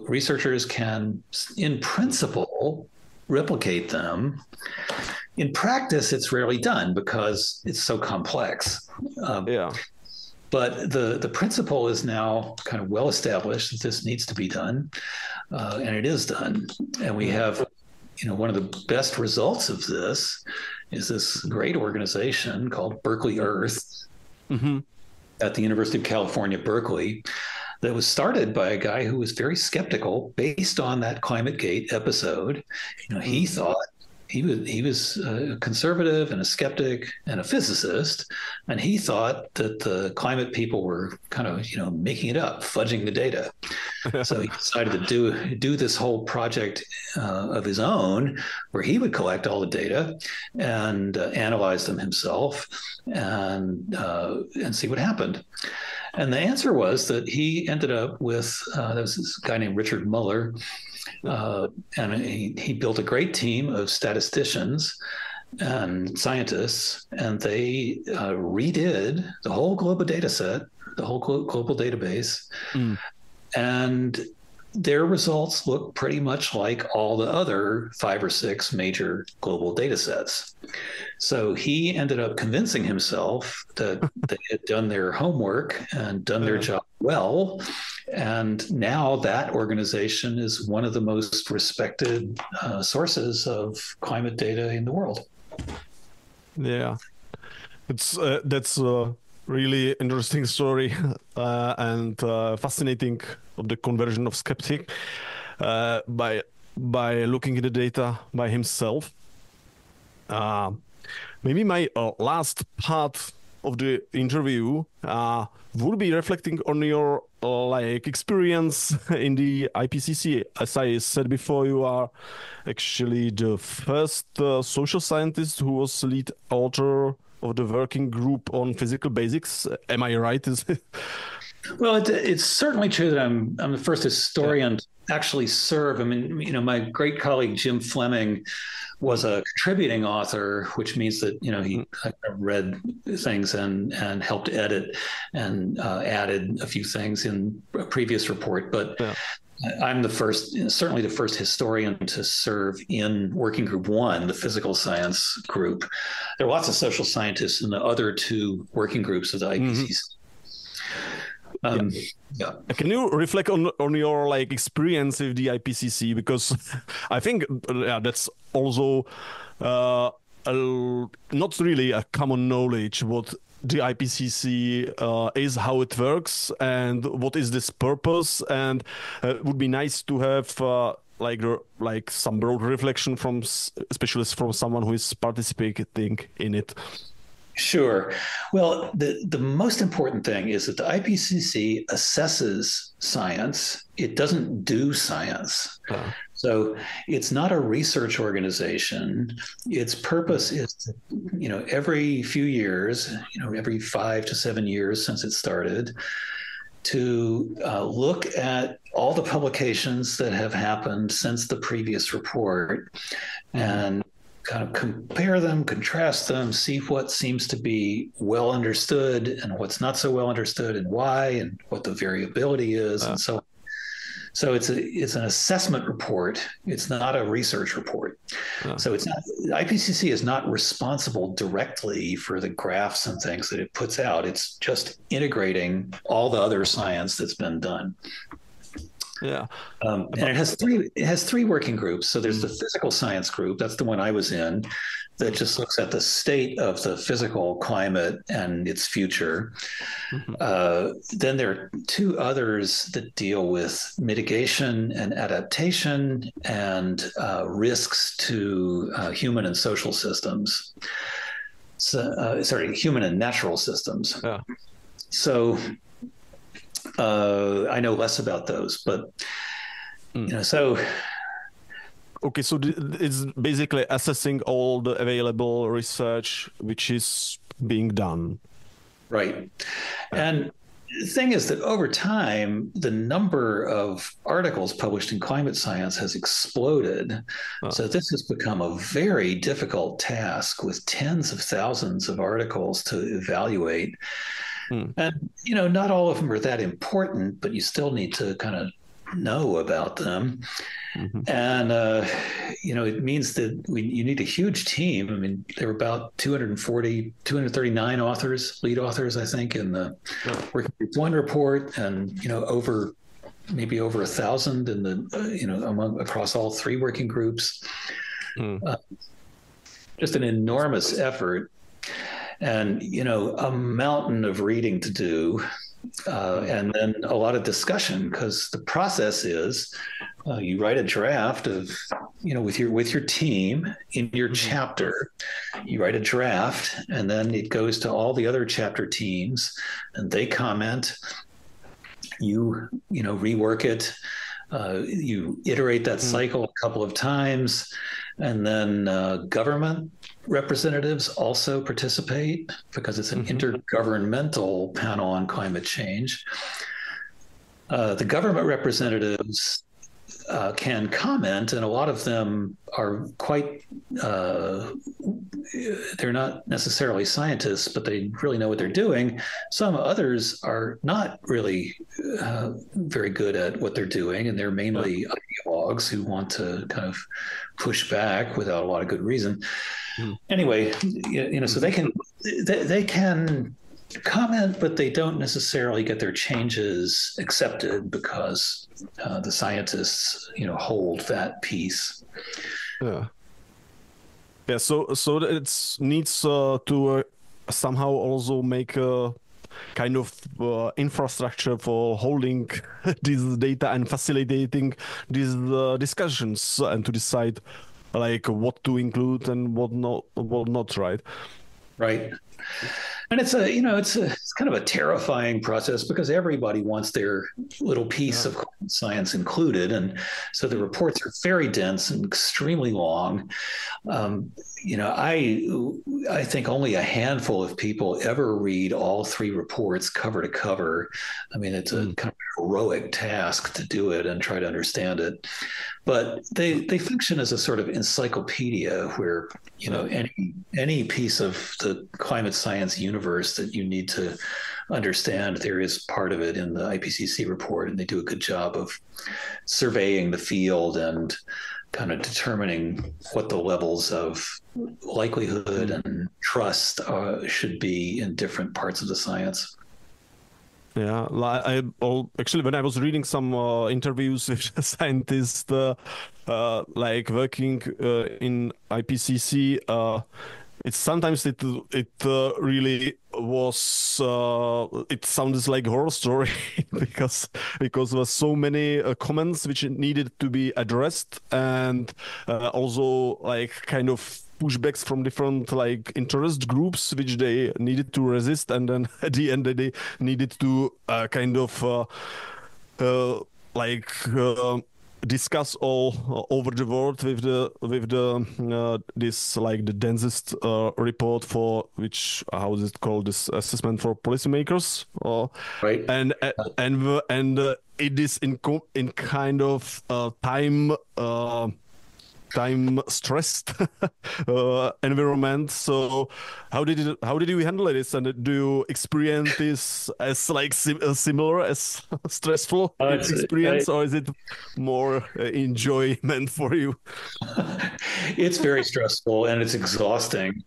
researchers can, in principle, replicate them. In practice, it's rarely done because it's so complex. But the principle is now kind of well established that this needs to be done, and it is done. And we have, one of the best results of this is this great organization called Berkeley Earth at the University of California, Berkeley, that was started by a guy who was very skeptical based on that ClimateGate episode. He thought he was a conservative and a skeptic and a physicist, and he thought that the climate people were kind of making it up, fudging the data. So he decided to do this whole project of his own, where he would collect all the data and analyze them himself and see what happened. And the answer was that he ended up with there was this guy named Richard Muller. And he built a great team of statisticians and scientists, and they redid the whole global data set, the whole global database. And their results look pretty much like all the other 5 or 6 major global data sets. So he ended up convincing himself that they had done their homework and done their job well. And now that organization is one of the most respected sources of climate data in the world. Yeah, that's a really interesting story and fascinating of the conversion of skeptic by looking at the data by himself. Maybe my last part of the interview would be reflecting on your experience in the IPCC. As I said before, you are actually the first social scientist who was lead author of the working group on physical basics. Am I right? Well, it's certainly true that I'm the first historian to actually serve. I mean, my great colleague Jim Fleming was a contributing author, which means that he read things and helped edit and added a few things in a previous report. But I'm certainly the first historian to serve in Working Group 1, the physical science group. There are lots of social scientists in the other 2 working groups of the IPCC. Can you reflect on your experience with the IPCC, because I think that's also not really a common knowledge what the IPCC is, how it works, and what is this purpose. And it would be nice to have some broad reflection from especially from someone who is participating in it. Sure. Well, the most important thing is that the IPCC assesses science. It doesn't do science. So it's not a research organization. Its purpose is to, every few years, every 5 to 7 years since it started, to look at all the publications that have happened since the previous report and kind of compare them, contrast them, see what seems to be well understood and what's not so well understood and why, and what the variability is, and so on. So it's an assessment report. It's not a research report. So it's not, IPCC is not responsible directly for the graphs and things that it puts out. It's just integrating all the other science that's been done. And it has three working groups. So there's the physical science group. That's the one I was in, that just looks at the state of the physical climate and its future. Then there are 2 others that deal with mitigation and adaptation and risks to human and social systems. So, human and natural systems. So I know less about those, but so. Okay, so it's basically assessing all the available research which is being done. Right. And thing is that over time, the number of articles published in climate science has exploded. So this has become a very difficult task with tens of thousands of articles to evaluate. And, not all of them are that important, but you still need to kind of know about them. And, it means that you need a huge team. I mean, there were about 239 authors, lead authors, I think, in the Working Group 1 report, and, maybe over 1,000 in the, across all 3 working groups. Just an enormous effort. And, a mountain of reading to do. And then a lot of discussion, because the process is you write a draft of, with your team in your chapter, you write a draft, and then it goes to all the other chapter teams, and they comment. You rework it. You iterate that cycle a couple of times, and then government representatives also participate because it's an intergovernmental panel on climate change. The government representatives can comment, and a lot of them are quite, they're not necessarily scientists, but they really know what they're doing. Some others are not really very good at what they're doing, and they're mainly ideologues who want to kind of push back without a lot of good reason. Anyway, so they can comment, but they don't necessarily get their changes accepted because the scientists, hold that piece. Yeah. So it needs to somehow also make a kind of infrastructure for holding this data and facilitating these discussions and to decide like what to include and what not, right? Right. And it's it's kind of a terrifying process because everybody wants their little piece of science included. And so the reports are very dense and extremely long. I think only a handful of people ever read all 3 reports cover to cover. I mean, it's a kind of heroic task to do it and try to understand it. But they function as a sort of encyclopedia where, any piece of the climate science universe that you need to understand, there is part of it in the IPCC report, and they do a good job of surveying the field and kind of determining what the levels of likelihood and trust should be in different parts of the science. Yeah, actually, when I was reading some interviews with scientists, like working in IPCC, it sometimes it really was it sounds like a horror story because there were so many comments which needed to be addressed, and also like kind of pushbacks from different like interest groups which they needed to resist, and then at the end they needed to kind of discuss all over the world with the this like the densest report for which how is it called, this assessment for policymakers, right, and it is in kind of time stressed environment. So how did you handle this, and do you experience this as like similar as stressful experience, or is it more enjoyment for you? It's very stressful and it's exhausting.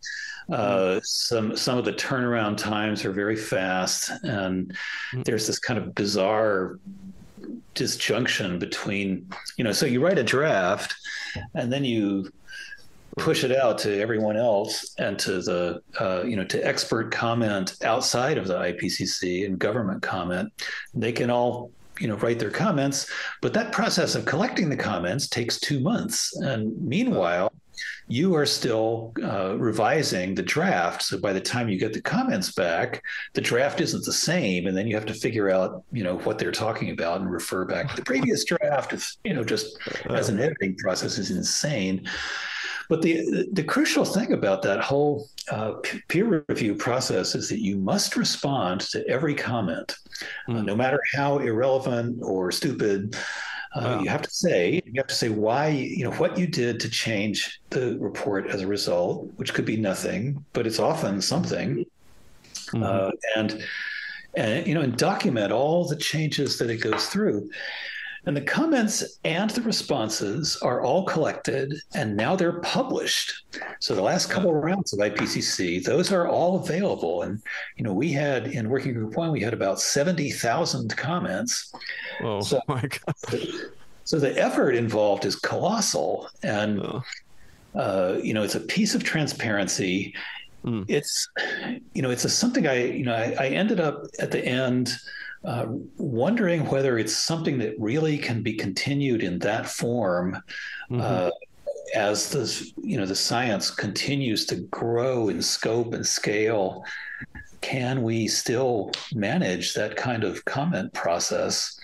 Some of the turnaround times are very fast, and there's this kind of bizarre disjunction between, so you write a draft and then you push it out to everyone else and to the, to expert comment outside of the IPCC and government comment. They can all, write their comments, but that process of collecting the comments takes 2 months. And meanwhile, you are still revising the draft. So by the time you get the comments back, the draft isn't the same. And then you have to figure out, what they're talking about and refer back to the previous draft. It's, just as an editing process is insane. But the crucial thing about that whole peer review process is that you must respond to every comment, no matter how irrelevant or stupid. You have to say why, what you did to change the report as a result, which could be nothing, but it's often something. And document all the changes that it goes through. And the comments and the responses are all collected, and now they're published. So the last couple of rounds of IPCC, those are all available. And we had in Working Group 1, we had about 70,000 comments. Oh my God! So the effort involved is colossal, and it's a piece of transparency. It's something I ended up at the end wondering whether it's something that really can be continued in that form as the science continues to grow in scope and scale. Can we still manage that kind of comment process?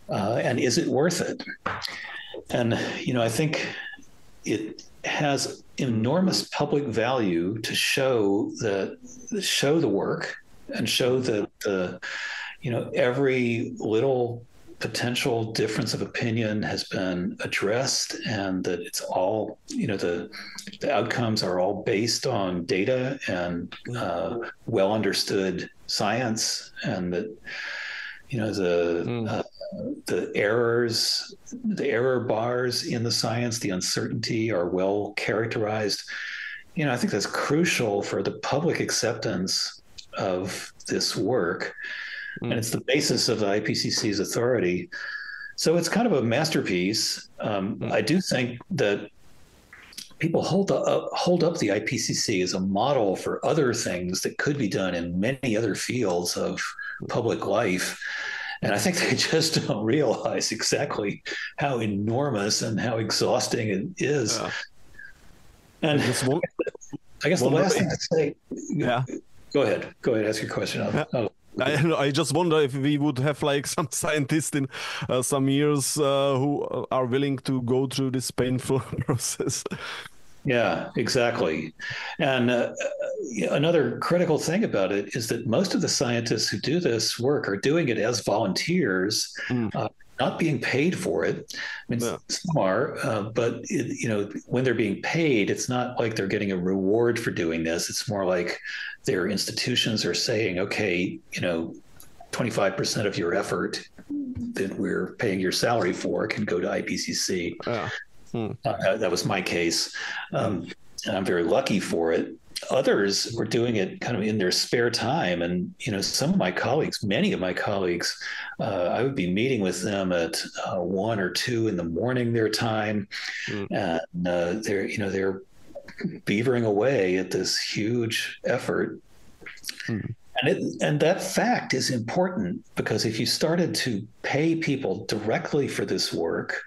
And is it worth it? And I think it has enormous public value to show the work and show that every little potential difference of opinion has been addressed, and that it's all the outcomes are all based on data and well understood science, and that the error bars in the science, the uncertainty are well characterized. I think that's crucial for the public acceptance of this work. And it's the basis of the IPCC's authority. So it's kind of a masterpiece. I do think that people hold up the IPCC as a model for other things that could be done in many other fields of public life. And I think they just don't realize exactly how enormous and how exhausting it is. And I guess the last thing to say, go ahead, ask your question. I just wonder if we would have like some scientists in some years who are willing to go through this painful process. Yeah, exactly. And another critical thing about it is that most of the scientists who do this work are doing it as volunteers, not being paid for it. I mean, some are, but when they're being paid, it's not like they're getting a reward for doing this. It's more like their institutions are saying, okay, 25% of your effort that we're paying your salary for can go to IPCC. That was my case. And I'm very lucky for it. Others were doing it kind of in their spare time. And, some of my colleagues, many of my colleagues, I would be meeting with them at 1 or 2 in the morning, their time. And they're beavering away at this huge effort. And that fact is important, because if you started to pay people directly for this work,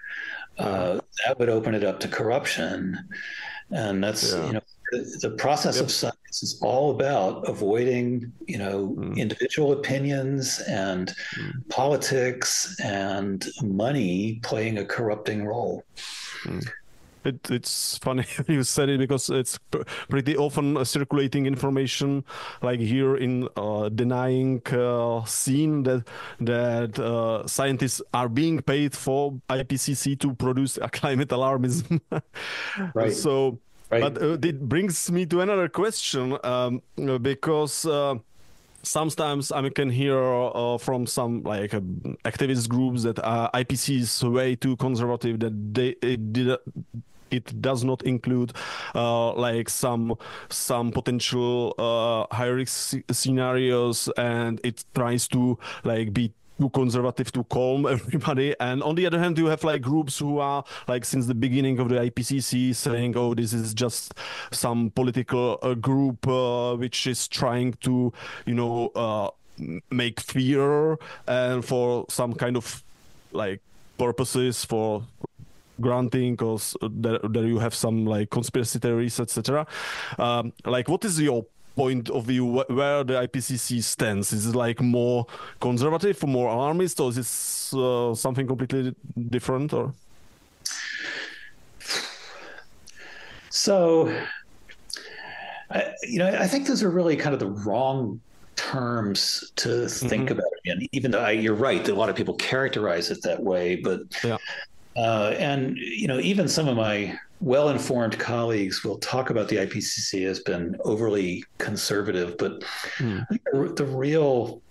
that would open it up to corruption. And that's, the process of science is all about avoiding, individual opinions and politics and money playing a corrupting role. It's funny you said it, because it's pretty often circulating information like here in denying scene that scientists are being paid for IPCC to produce a climate alarmism. Right. So, but it brings me to another question, because sometimes I can hear from some like activist groups that IPCC is way too conservative, that it does not include like some potential high risk scenarios, and it tries to like be too conservative to calm everybody. And on the other hand, you have like groups who are like since the beginning of the IPCC saying, oh, this is just some political group which is trying to make fear and for some kind of like purposes, for granting, because there you have some like conspiracy theories, etc. Like, what is your point of view where the IPCC stands? Is it like more conservative, more alarmist, or is it something completely different? Or So, I think those are really kind of the wrong terms to think about it in, even though you're right that a lot of people characterize it that way. But Yeah. and even some of my well-informed colleagues will talk about the IPCC as been overly conservative, but I think the real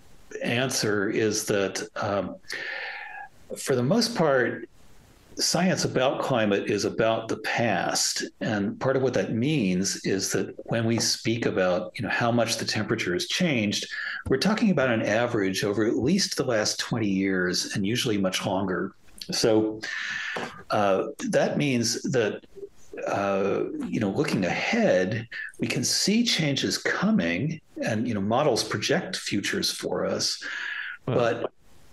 answer is that for the most part, science about climate is about the past. And part of what that means is that when we speak about, how much the temperature has changed, we're talking about an average over at least the last 20 years and usually much longer. So that means that, looking ahead, we can see changes coming and, models project futures for us. But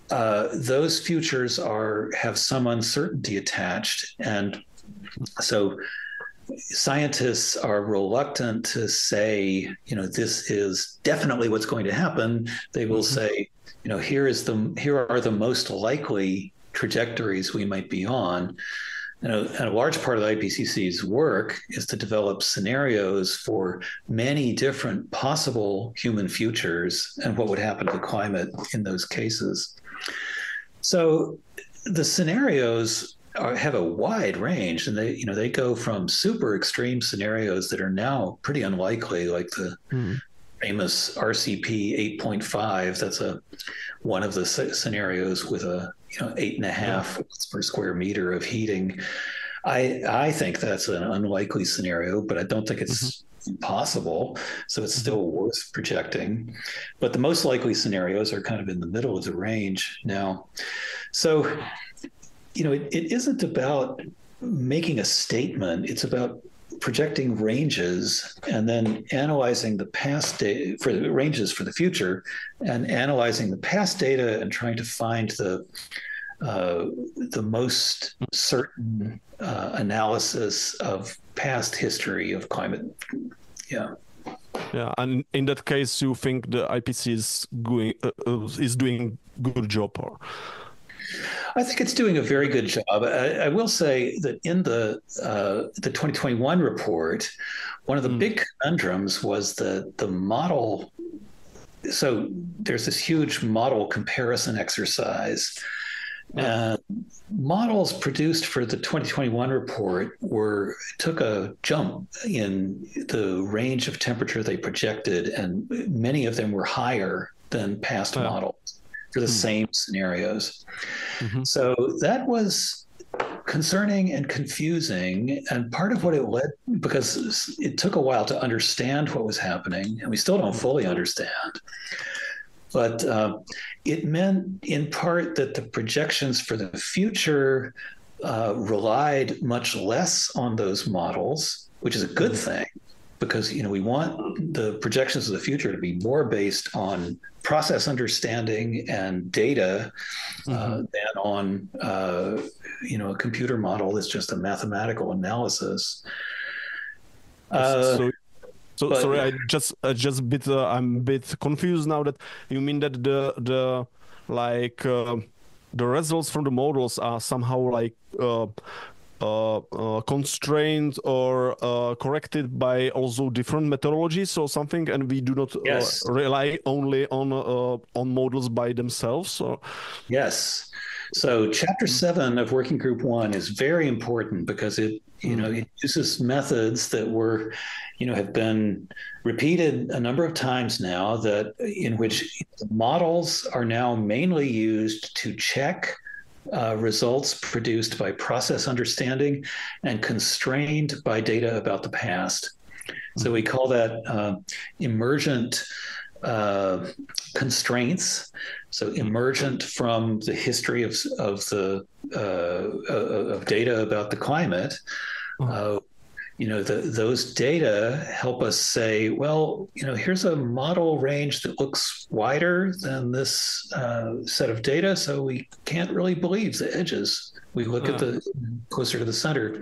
those futures have some uncertainty attached. And so scientists are reluctant to say, this is definitely what's going to happen. They will say, here are the most likely trajectories we might be on. And a large part of the IPCC's work is to develop scenarios for many different possible human futures and what would happen to the climate in those cases. So the scenarios have a wide range, and they go from super extreme scenarios that are now pretty unlikely, like the famous RCP 8.5. That's one of the scenarios with a 8.5 per square meter of heating. I think that's an unlikely scenario, but I don't think it's impossible. So it's still worth projecting. But the most likely scenarios are kind of in the middle of the range now. So, it isn't about making a statement. It's about projecting ranges and then analyzing the past data for the ranges for the future and analyzing the past data and trying to find the most certain analysis of past history of climate. Yeah. Yeah, and in that case, you think the IPCC is doing good job, or? I think it's doing a very good job. I will say that in the 2021 report, one of the big conundrums was the model. So there's this huge model comparison exercise. Models produced for the 2021 report took a jump in the range of temperature they projected, and many of them were higher than past models for the same scenarios. So that was concerning and confusing, and part of what it led, because it took a while to understand what was happening, and we still don't fully understand. But it meant in part that the projections for the future relied much less on those models, which is a good thing, because we want the projections of the future to be more based on process understanding and data than on a computer model that's just a mathematical analysis. Sorry, I'm a bit confused now. That you mean that the results from the models are somehow like constrained or corrected by also different methodologies or something, and we do not rely only on models by themselves. Or? Yes. So Chapter 7 of Working Group 1 is very important because it uses methods that have been repeated a number of times now, in which models are now mainly used to check results produced by process understanding and constrained by data about the past. So we call that emergent constraints. So emergent from the history of data about the climate. Those data help us say, well, here's a model range that looks wider than this set of data, so we can't really believe the edges. We look at the closer to the center.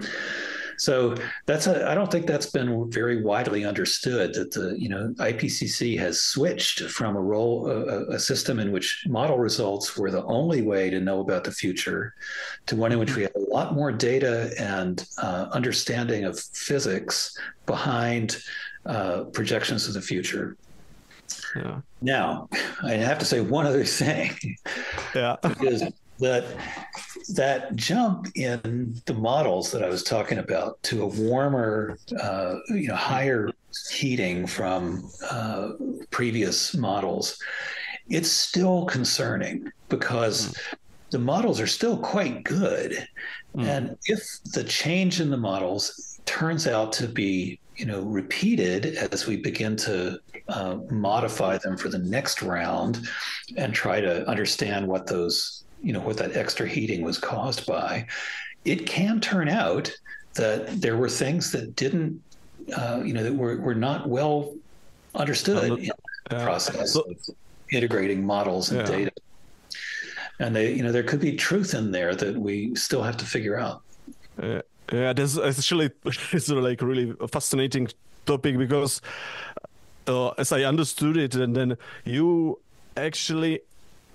So I don't think that's been very widely understood, that the IPCC has switched from a system in which model results were the only way to know about the future, to one in which we have a lot more data and understanding of physics behind projections of the future. Yeah. Now, I have to say one other thing. Yeah. Is that jump in the models that I was talking about to a warmer, higher heating from previous models, it's still concerning because the models are still quite good. And if the change in the models turns out to be repeated as we begin to modify them for the next round and try to understand what that extra heating was caused by, it can turn out that there were things that didn't, that were not well understood in the process of integrating models and data. And there could be truth in there that we still have to figure out. Yeah, this actually is like really a fascinating topic because, as I understood it, and then you actually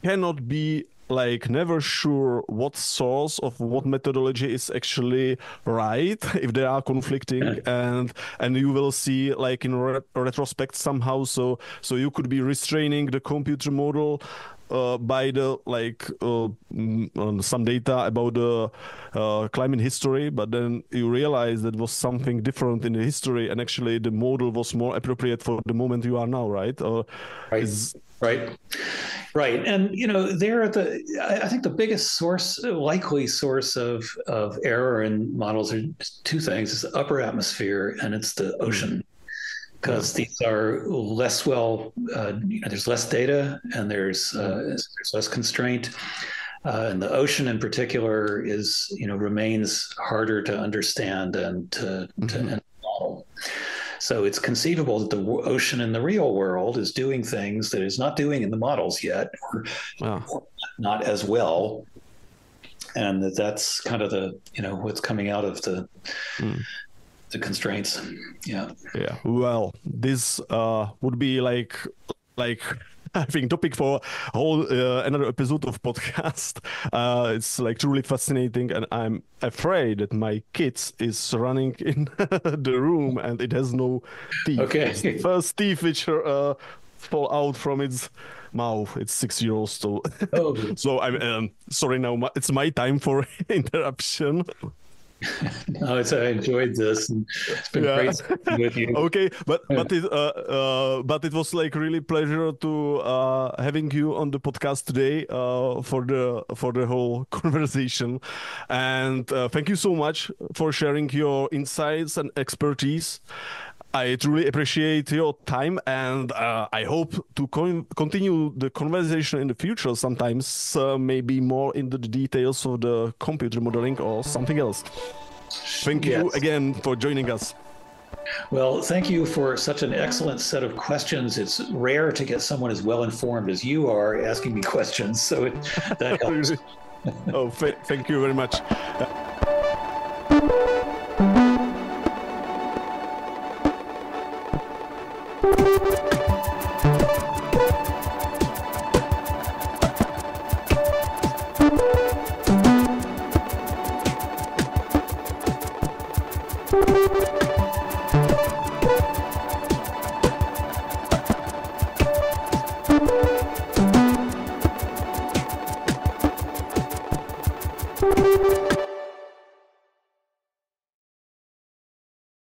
cannot be like never sure what source of what methodology is actually right if they are conflicting, and you will see like in retrospect somehow. So you could be restraining the computer model by the some data about the climate history, but then you realize that was something different in the history, and actually the model was more appropriate for the moment you are now, right? Right. And I think the biggest likely source of error in models are two things: it's the upper atmosphere and it's the ocean. Because these are less there's less data and there's less constraint. And the ocean in particular remains harder to understand and to model. So it's conceivable that the ocean in the real world is doing things that it's not doing in the models yet, or not as well. And that's kind of what's coming out of the constraints. Yeah. Well, this would be like I think topic for whole another episode of podcast. It's like truly fascinating, and I'm afraid that my kids is running in the room and it has no teeth. Okay. It's the first teeth which fall out from its mouth. It's 6 years old, so so I'm sorry. Now it's my time for interruption. No, I enjoyed this. And it's been great speaking with you. Okay, but it was like really pleasure to having you on the podcast today for the whole conversation, and thank you so much for sharing your insights and expertise. I truly appreciate your time, and I hope to continue the conversation in the future, sometimes maybe more into the details of the computer modeling or something else. Thank you again for joining us. Well, thank you for such an excellent set of questions. It's rare to get someone as well informed as you are asking me questions, so that helps. Thank you very much. Thank you.